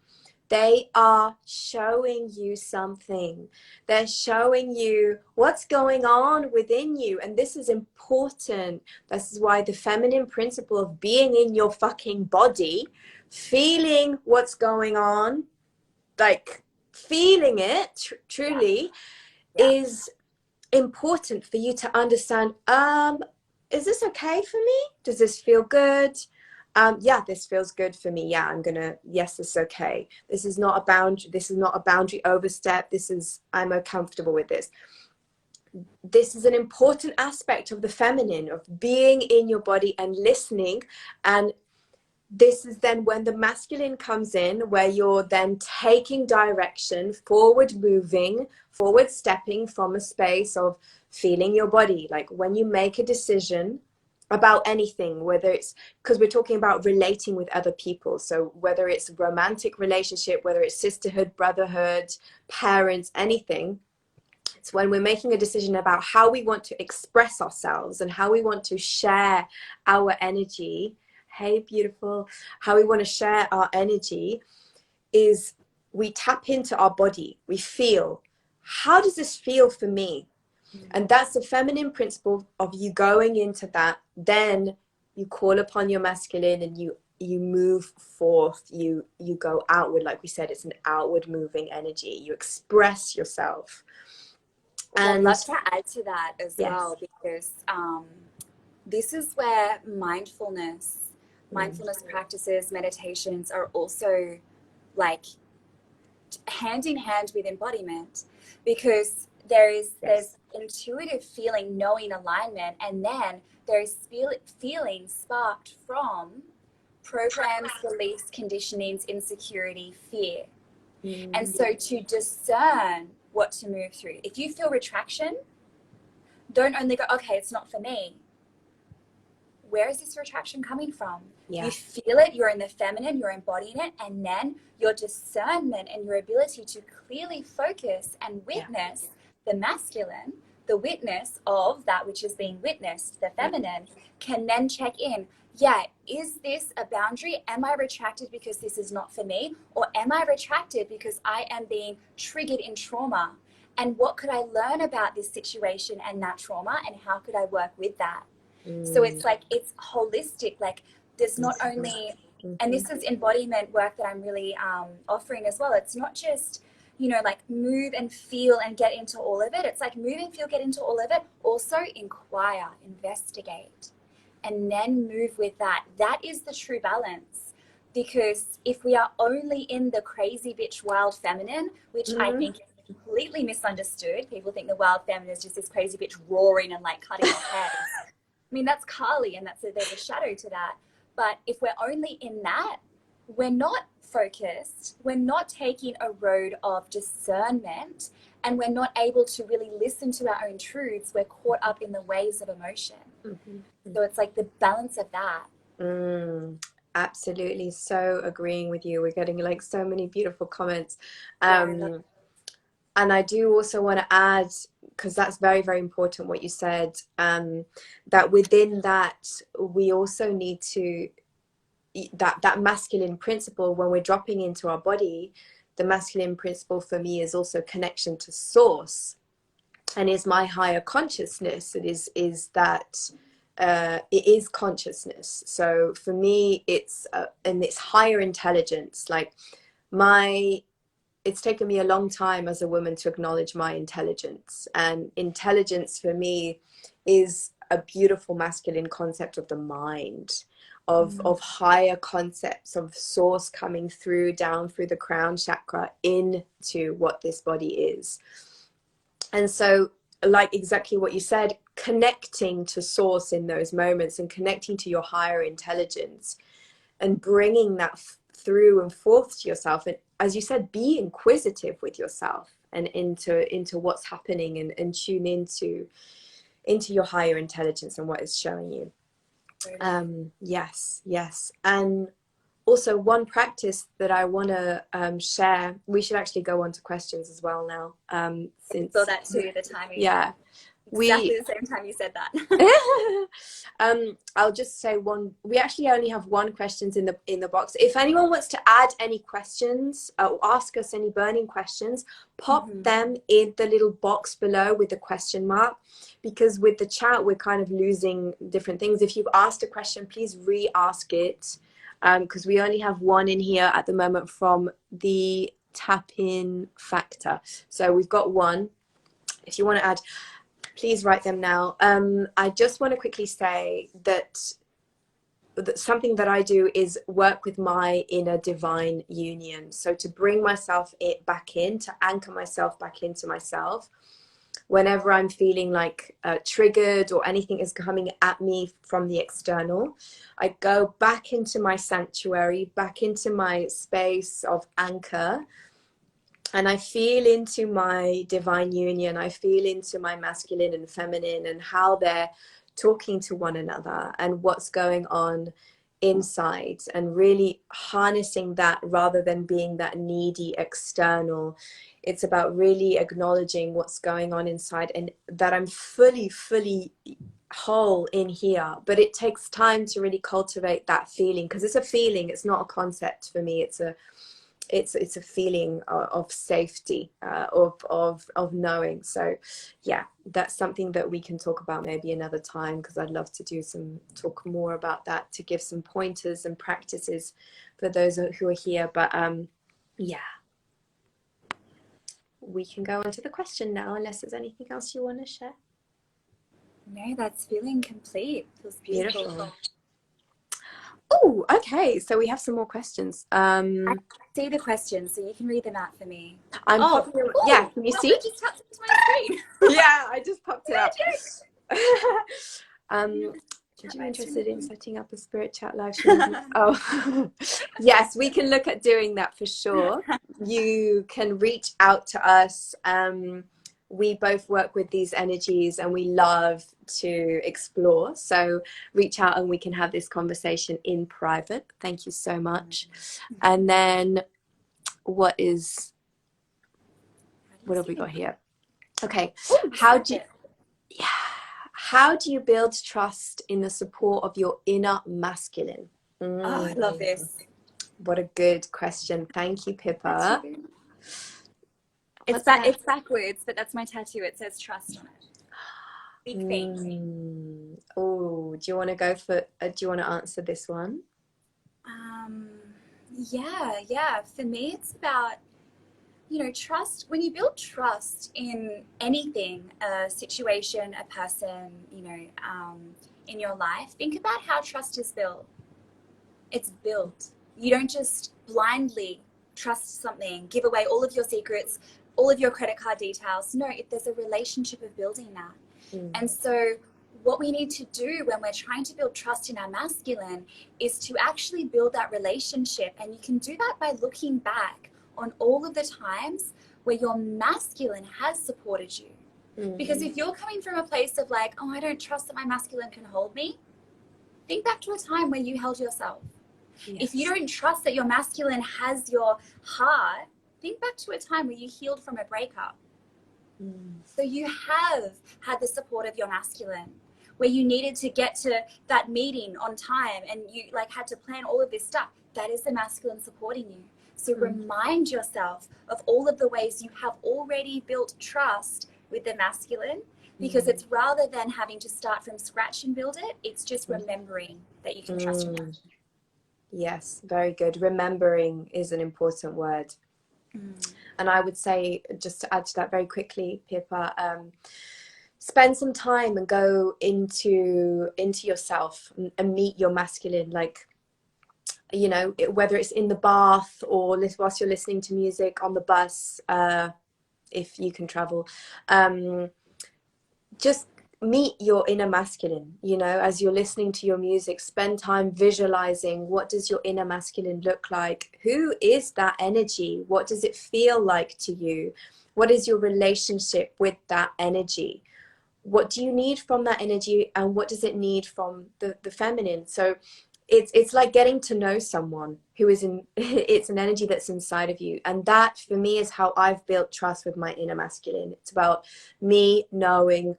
They are showing you something. They're showing you what's going on within you. And this is important. This is why the feminine principle of being in your fucking body, feeling what's going on, like feeling it truly, is important for you to understand. Is this okay for me? Does this feel good? Yeah, this feels good for me. Yeah, yes, this is okay. This is not a boundary. This is not a boundary overstep. I'm comfortable with this. This is an important aspect of the feminine, of being in your body and listening. And this is then when the masculine comes in, where you're then taking direction, forward moving, forward stepping from a space of feeling your body. Like when you make a decision about anything, whether it's, because we're talking about relating with other people, so whether it's romantic relationship, whether it's sisterhood, brotherhood, parents, anything, it's when we're making a decision about how we want to express ourselves and how we want to share our energy. Hey, beautiful. How we want to share our energy is we tap into our body. We feel, how does this feel for me? And that's the feminine principle of you going into that. Then you call upon your masculine and you move forth. You go outward. Like we said, it's an outward moving energy. You express yourself. And And I'd love to add to that as yes. well, because this is where mindfulness practices, meditations are also like hand in hand with embodiment, because there's intuitive feeling, knowing, alignment, and then there is feeling sparked from programs, beliefs, conditionings, insecurity, fear. And so to discern what to move through, if you feel retraction, don't only go, okay, it's not for me. Where is this retraction coming from? Yeah. You feel it, you're in the feminine, you're embodying it, and then your discernment and your ability to clearly focus and witness the masculine, the witness of that which is being witnessed, the feminine, can then check in. Yeah, is this a boundary? Am I retracted because this is not for me? Or am I retracted because I am being triggered in trauma? And what could I learn about this situation and that trauma, and how could I work with that? So it's like, it's holistic. Like there's not only, and this is embodiment work that I'm really offering as well. It's not just, you know, like move and feel and get into all of it. It's like move and feel, get into all of it. Also inquire, investigate, and then move with that. That is the true balance. Because if we are only in the crazy bitch wild feminine, which I think is completely misunderstood. People think the wild feminine is just this crazy bitch roaring and like cutting off heads. I mean, that's Kali, and there's a shadow to that. But if we're only in that, we're not focused, we're not taking a road of discernment, and we're not able to really listen to our own truths. We're caught up in the waves of emotion. So it's like the balance of that. Absolutely. So agreeing with you. We're getting like so many beautiful comments. And I do also want to add, because that's very, very important what you said, that within that, we also need to, that masculine principle, when we're dropping into our body, the masculine principle for me is also connection to source, and is my higher consciousness. It is that it is consciousness. So for me, it's and it's higher intelligence. Like it's taken me a long time as a woman to acknowledge my intelligence, and intelligence for me is a beautiful masculine concept of the mind, of higher concepts of source coming through, down through the crown chakra into what this body is. And so, like exactly what you said, connecting to source in those moments and connecting to your higher intelligence and bringing that through and forth to yourself. And as you said, be inquisitive with yourself and into what's happening, and tune into your higher intelligence and what it's showing you. Yes, yes. And also one practice that I want to share, we should actually go on to questions as well now, since saw that too, the timing. yeah, Exactly we the same time you said that. I'll just say one. We actually only have one questions in the box. If anyone wants to add any questions or ask us any burning questions, pop them in the little box below with the question mark, because with the chat we're kind of losing different things. If you've asked a question, please re-ask it, because we only have one in here at the moment from the tap-in factor. So we've got one. If you want to add, please write them now. I just want to quickly say that something that I do is work with my inner divine union. So to bring myself back in, to anchor myself back into myself, whenever I'm feeling like triggered or anything is coming at me from the external, I go back into my sanctuary, back into my space of anchor, and I feel into my divine union. I feel into my masculine and feminine and how they're talking to one another and what's going on inside, and really harnessing that rather than being that needy external. It's about really acknowledging what's going on inside, and that I'm fully whole in here. But it takes time to really cultivate that feeling, because it's a feeling, it's not a concept for me. It's a feeling of safety, of knowing. So yeah, that's something that we can talk about maybe another time, because I'd love to talk more about that, to give some pointers and practices for those who are here. But yeah, we can go on to the question now, unless there's anything else you want to share. No, that's feeling complete. Feels beautiful. Beautiful. Oh, okay. So we have some more questions. I see the questions, so you can read them out for me. I'm popping them. Yeah, can you see? Just tapped into my screen. Yeah, I just popped it up. Would you be interested in setting up a spirit chat live stream? Oh, yes, we can look at doing that for sure. You can reach out to us. We both work with these energies and we love to explore. So reach out and we can have this conversation in private. Thank you so much. And then what have we got here? Okay. How do you build trust in the support of your inner masculine? Oh, I love this. What a good question. Thank you, Pippa. It's backwards, but that's my tattoo. It says trust on it. Big thing. Oh, do you want to go for? Do you want to answer this one? Yeah. For me, it's about, trust. When you build trust in anything, a situation, a person, in your life, think about how trust is built. It's built. You don't just blindly trust something, give away all of your secrets, all of your credit card details. No, there's a relationship of building that. And so what we need to do when we're trying to build trust in our masculine is to actually build that relationship. And you can do that by looking back on all of the times where your masculine has supported you. Because if you're coming from a place of like, oh, I don't trust that my masculine can hold me, think back to a time where you held yourself. Yes. If you don't trust that your masculine has your heart, think back to a time where you healed from a breakup. So you have had the support of your masculine, where you needed to get to that meeting on time and you had to plan all of this stuff. That is the masculine supporting you. So remind yourself of all of the ways you have already built trust with the masculine, because it's rather than having to start from scratch and build it, it's just remembering that you can trust your masculine. Yes, very good. Remembering is an important word. And I would say, just to add to that very quickly, Pippa, spend some time and go into yourself and meet your masculine, whether it's in the bath or whilst you're listening to music, on the bus, if you can travel. Just meet your inner masculine, you know, as you're listening to your music, spend time visualizing what does your inner masculine look like? Who is that energy? What does it feel like to you? What is your relationship with that energy? What do you need from that energy, and what does it need from the feminine? So it's like getting to know someone who is in it's an energy that's inside of you, and that for me is how I've built trust with my inner masculine. It's about me knowing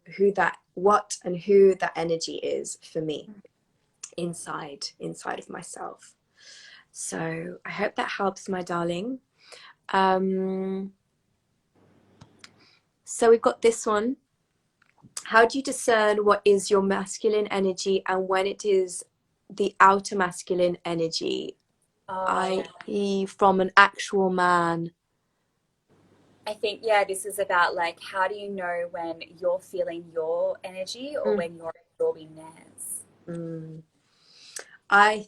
what and who that energy is for me inside of myself. So I hope that helps, my darling. um so we've got this one. How do you discern what is your masculine energy and when it is the outer masculine energy, Oh, i.e., from an actual man? I think, yeah, this is about like, how do you know when you're feeling your energy or Mm, when you're absorbing theirs? mm. I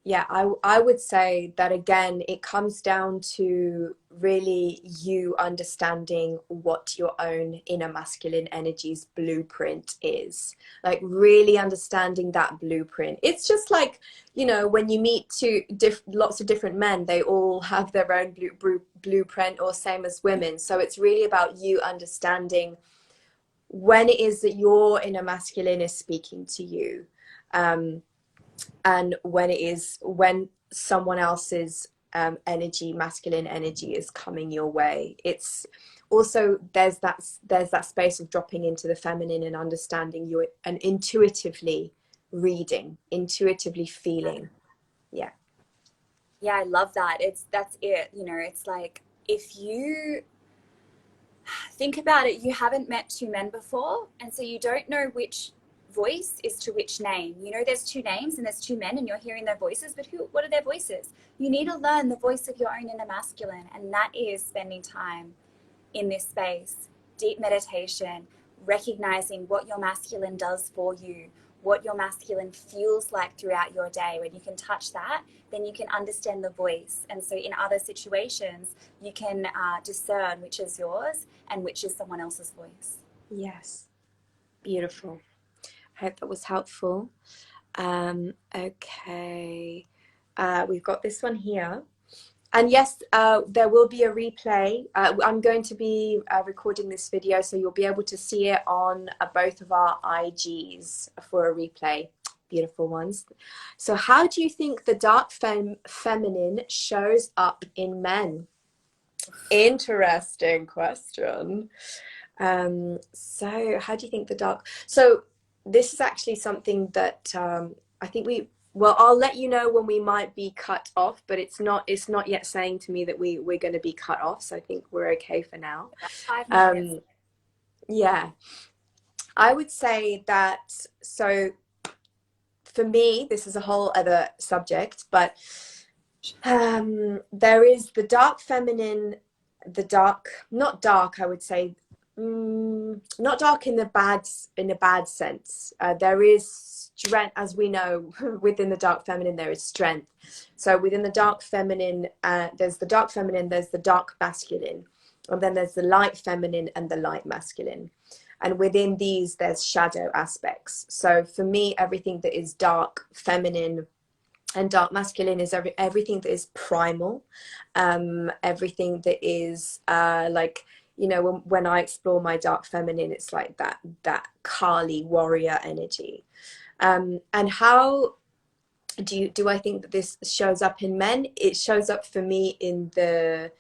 yeah, I would say that again, it comes down to really you understanding what your own inner masculine energy's blueprint is. Like really understanding that blueprint. It's just like, you know, when you meet lots of different men, they all have their own blueprint, or same as women. So it's really about you understanding when it is that your inner masculine is speaking to you. And when someone else's energy, masculine energy, is coming your way. It's also there's that space of dropping into the feminine and understanding you, and intuitively reading, intuitively feeling. Yeah. Yeah, I love that. That's it. You know, it's like, if you think about it, you haven't met two men before, and so you don't know which voice is to which name. You know, there's two names and there's two men, and you're hearing their voices, but what are their voices? You need to learn the voice of your own inner masculine, and that is spending time in this space, deep meditation, recognizing what your masculine does for you, what your masculine feels like throughout your day. When you can touch that, then you can understand the voice. And so in other situations, you can discern which is yours and which is someone else's voice. Yes. Beautiful. I hope that was helpful. Okay. We've got this one here. And yes, there will be a replay. I'm going to be recording this video, so you'll be able to see it on both of our IGs for a replay. Beautiful ones. So how do you think the dark feminine shows up in men? Interesting question. So how do you think the dark... So this is actually something that I think well, I'll let you know when we might be cut off, but it's not yet saying to me that we're going to be cut off, so I think we're okay for now. 5 minutes. Um, yeah, I would say that, so for me, this is a whole other subject, but there is the dark feminine, not dark, I would say, not dark in a bad sense. There is strength, as we know, within the dark feminine there is strength. So within the dark feminine, there's the dark feminine, there's the dark masculine, and then there's the light feminine and the light masculine. And within these, there's shadow aspects. So for me, everything that is dark feminine and dark masculine is everything that is primal, everything that is like, you know, when I explore my dark feminine, it's like that Kali warrior energy. And how do I think that this shows up in men? It shows up for me in their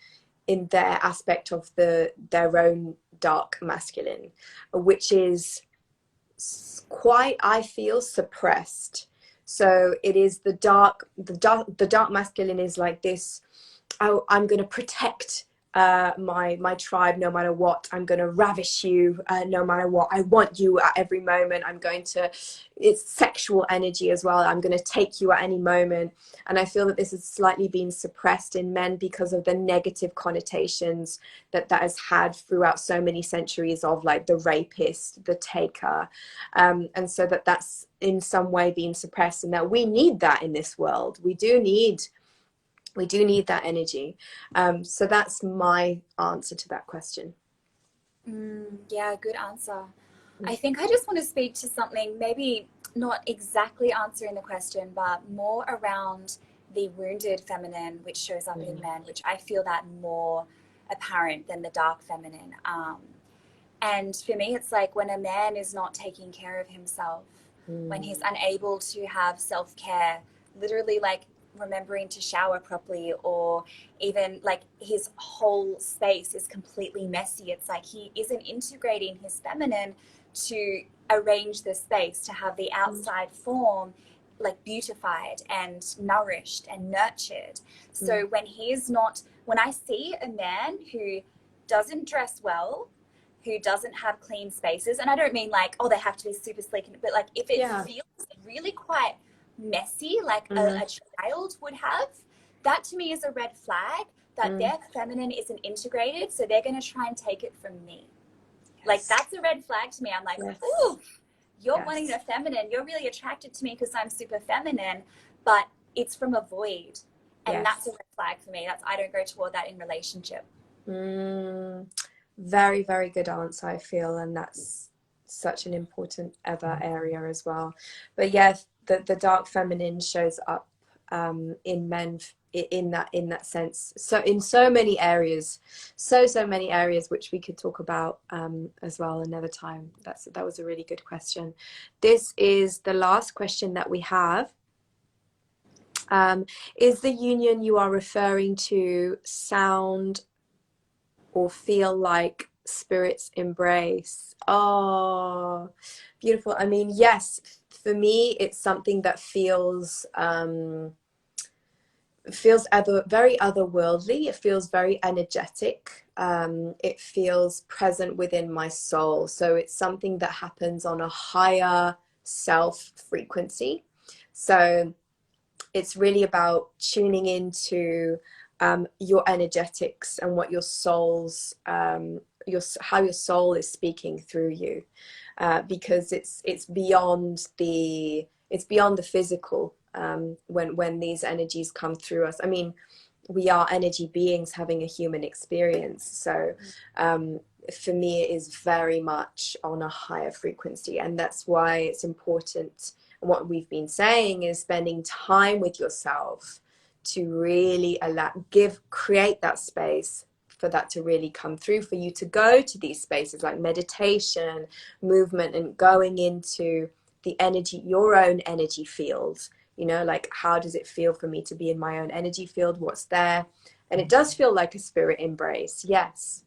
aspect of their own dark masculine, which is quite, I feel, suppressed. So it is the dark masculine is like this: oh, I'm going to protect my tribe no matter what. I'm going to ravish you no matter what. I want you at every moment. It's sexual energy as well. I'm going to take you at any moment. And I feel that this has slightly been suppressed in men because of the negative connotations that has had throughout so many centuries of like the rapist, the taker. And so that's in some way being suppressed, and that we need that in this world. We do need that energy. So that's my answer to that question. Yeah, good answer. I think I just want to speak to something, maybe not exactly answering the question, but more around the wounded feminine, which shows up in Mm, men, which I feel that more apparent than the dark feminine. And for me, it's like when a man is not taking care of himself, when he's mm, unable to have self care, literally like remembering to shower properly, or even like his whole space is completely messy. It's like he isn't integrating his feminine to arrange the space to have the mm, outside form like beautified and nourished and nurtured. mm. So when he's not, when I see a man who doesn't dress well, who doesn't have clean spaces, and I don't mean like, oh, they have to be super sleek, but like if it Yeah. feels really quite messy, like Mm, a child would have, that to me is a red flag that mm. their feminine isn't integrated. So they're going to try and take it from me. Like Yes. that's a red flag to me. I'm like, Yes. ooh, you're wanting Yes. a feminine. You're really attracted to me because I'm super feminine, but it's from a void. And that's a Yes. red flag for me. That's, I don't go toward that in relationship. Mm. Very, very good answer, I feel, and that's such an important other area as well. But yes, the dark feminine shows up in men in that sense. So in so many areas, so many areas which we could talk about as well another time. That was a really good question. This is the last question that we have. Is the union you are referring to sound or feel like spirit's embrace? Oh, beautiful. I mean, yes, for me, it's something that feels very otherworldly. It feels very energetic. It feels present within my soul. So it's something that happens on a higher self frequency. So it's really about tuning into your energetics and what your soul's how your soul is speaking through you, because it's beyond the physical. When these energies come through us, I mean, we are energy beings having a human experience. So for me, it is very much on a higher frequency, and that's why it's important. And what we've been saying is spending time with yourself to really create that space for that to really come through, for you to go to these spaces like meditation, movement, and going into the energy, your own energy field. Like, how does it feel for me to be in my own energy field? What's there? And it does feel like a spirit embrace. Yes.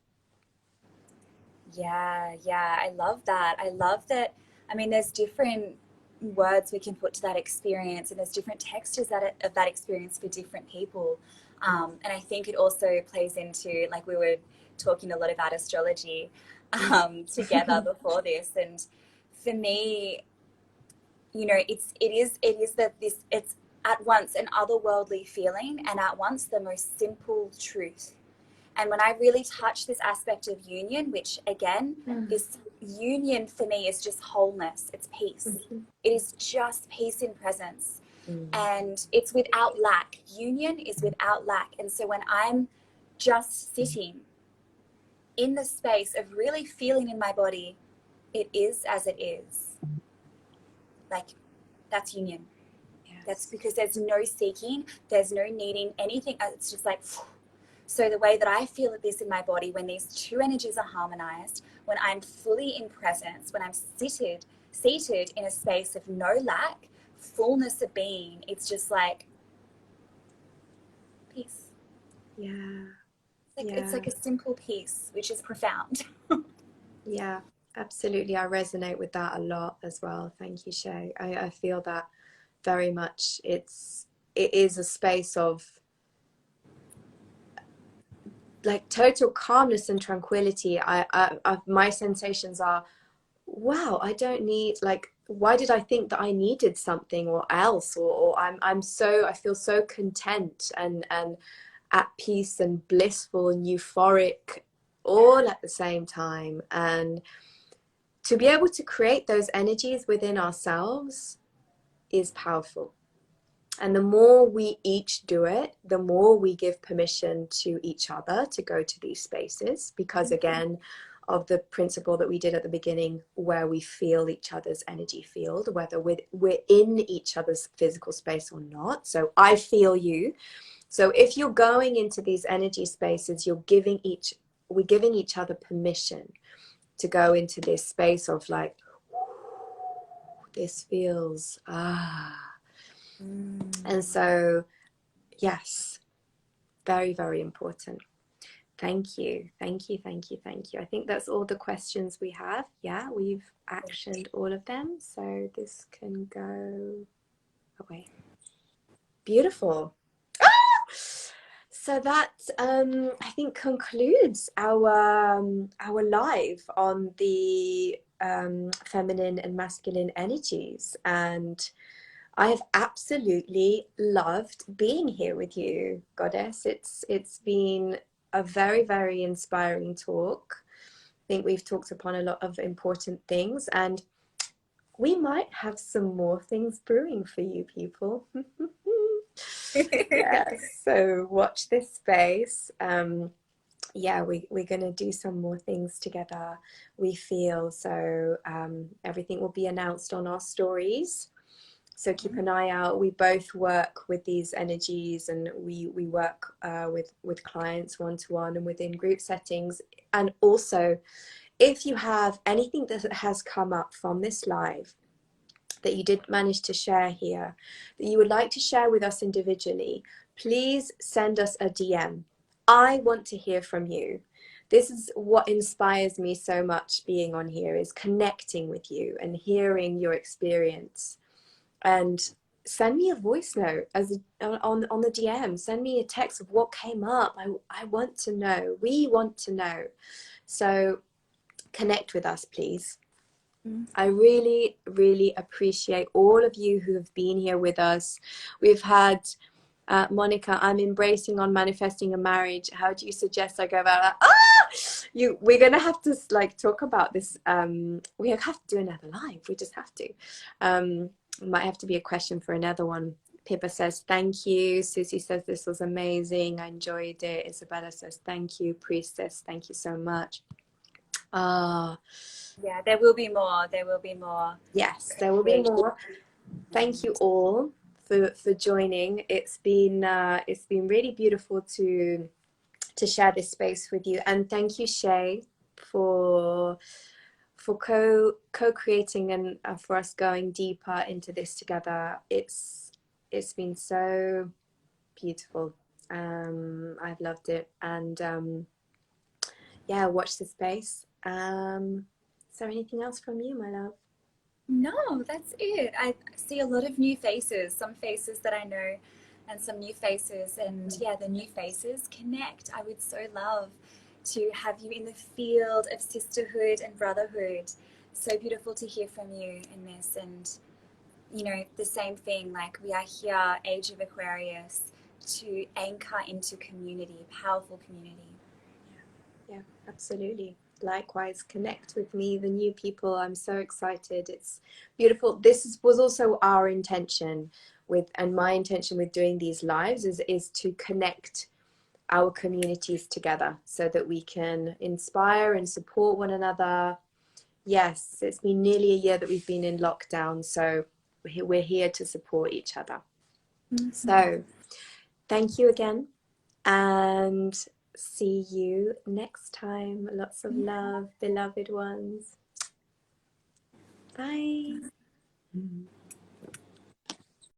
Yeah, yeah, I love that. I love that. I mean, there's different words we can put to that experience, and there's different textures of that experience for different people. And I think it also plays into, like, we were talking a lot about astrology together before this, and for me, it is that it's at once an otherworldly feeling and at once the most simple truth. And when I really touch this aspect of union, which again, this union for me is just wholeness, it's peace. It is just peace in presence. And it's without lack. Union is without lack. And so when I'm just sitting in the space of really feeling in my body, it is as it is. Like, that's union. That's Yes. because there's no seeking, there's no needing anything. It's just like, so the way that I feel this in my body, when these two energies are harmonized, when I'm fully in presence, when I'm seated in a space of no lack, fullness of being, it's just like peace. Yeah. It's Yeah. like a simple peace, which is profound. Yeah. Absolutely. I resonate with that a lot as well. Thank you, Shae. I feel that very much. It is a space of like total calmness and tranquility. My sensations are, wow, I don't need, like, why did I think that I needed something or else, or I feel so content and at peace and blissful and euphoric all at the same time. And to be able to create those energies within ourselves is powerful. And the more we each do it, the more we give permission to each other to go to these spaces. Because again, of the principle that we did at the beginning, where we feel each other's energy field, whether we're in each other's physical space or not. So I feel you. So if you're going into these energy spaces, we're giving each other permission to go into this space of like, this feels and so yes, very, very important. Thank you, thank you, thank you, thank you. I think that's all the questions we have. Yeah, we've actioned all of them, so this can go away. Beautiful. So that I think concludes our live on the feminine and masculine energies, and I have absolutely loved being here with you, Goddess. It's been a very, very inspiring talk. I think we've talked upon a lot of important things, and we might have some more things brewing for you people. Yes, so watch this space. Yeah, we're going to do some more things together, we feel. So everything will be announced on our stories. So keep an eye out. We both work with these energies, and we work with clients one-to-one and within group settings. And also, if you have anything that has come up from this live that you did manage to share here, that you would like to share with us individually, please send us a DM. I want to hear from you. This is what inspires me so much being on here, is connecting with you and hearing your experience. And send me a voice note on the DM. Send me a text of what came up. I want to know. We want to know. So connect with us, please. I really, really appreciate all of you who have been here with us. We've had Monica, I'm embracing on manifesting a marriage. How do you suggest I go about that? We're gonna have to like talk about this. We have to do another live. We just have to. It might have to be a question for another one. Pippa says thank you. Susie says this was amazing. I enjoyed it. Isabella says thank you. Priestess, thank you so much. Yeah, there will be more. There will be more. Yes, there will be more. Thank you all for joining. It's been really beautiful to share this space with you, and thank you, Shae, for co-creating and for us going deeper into this together. It's been so beautiful. I've loved it, and yeah, watch the space. Is there anything else from you, my love? No, that's it. I see a lot of new faces, some faces that I know, and some new faces. And yeah, the new faces connect. I would so love to have you in the field of sisterhood and brotherhood. So beautiful to hear from you in this. And, you know, the same thing, like we are here, Age of Aquarius, to anchor into community, powerful community. Yeah, absolutely. Likewise, connect with me, the new people. I'm so excited. It's beautiful. Was also our intention and my intention with doing these lives is to connect our communities together so that we can inspire and support one another. Yes, it's been nearly a year that we've been in lockdown, so we're here to support each other. So thank you again, and see you next time. Lots of love, beloved ones. Bye.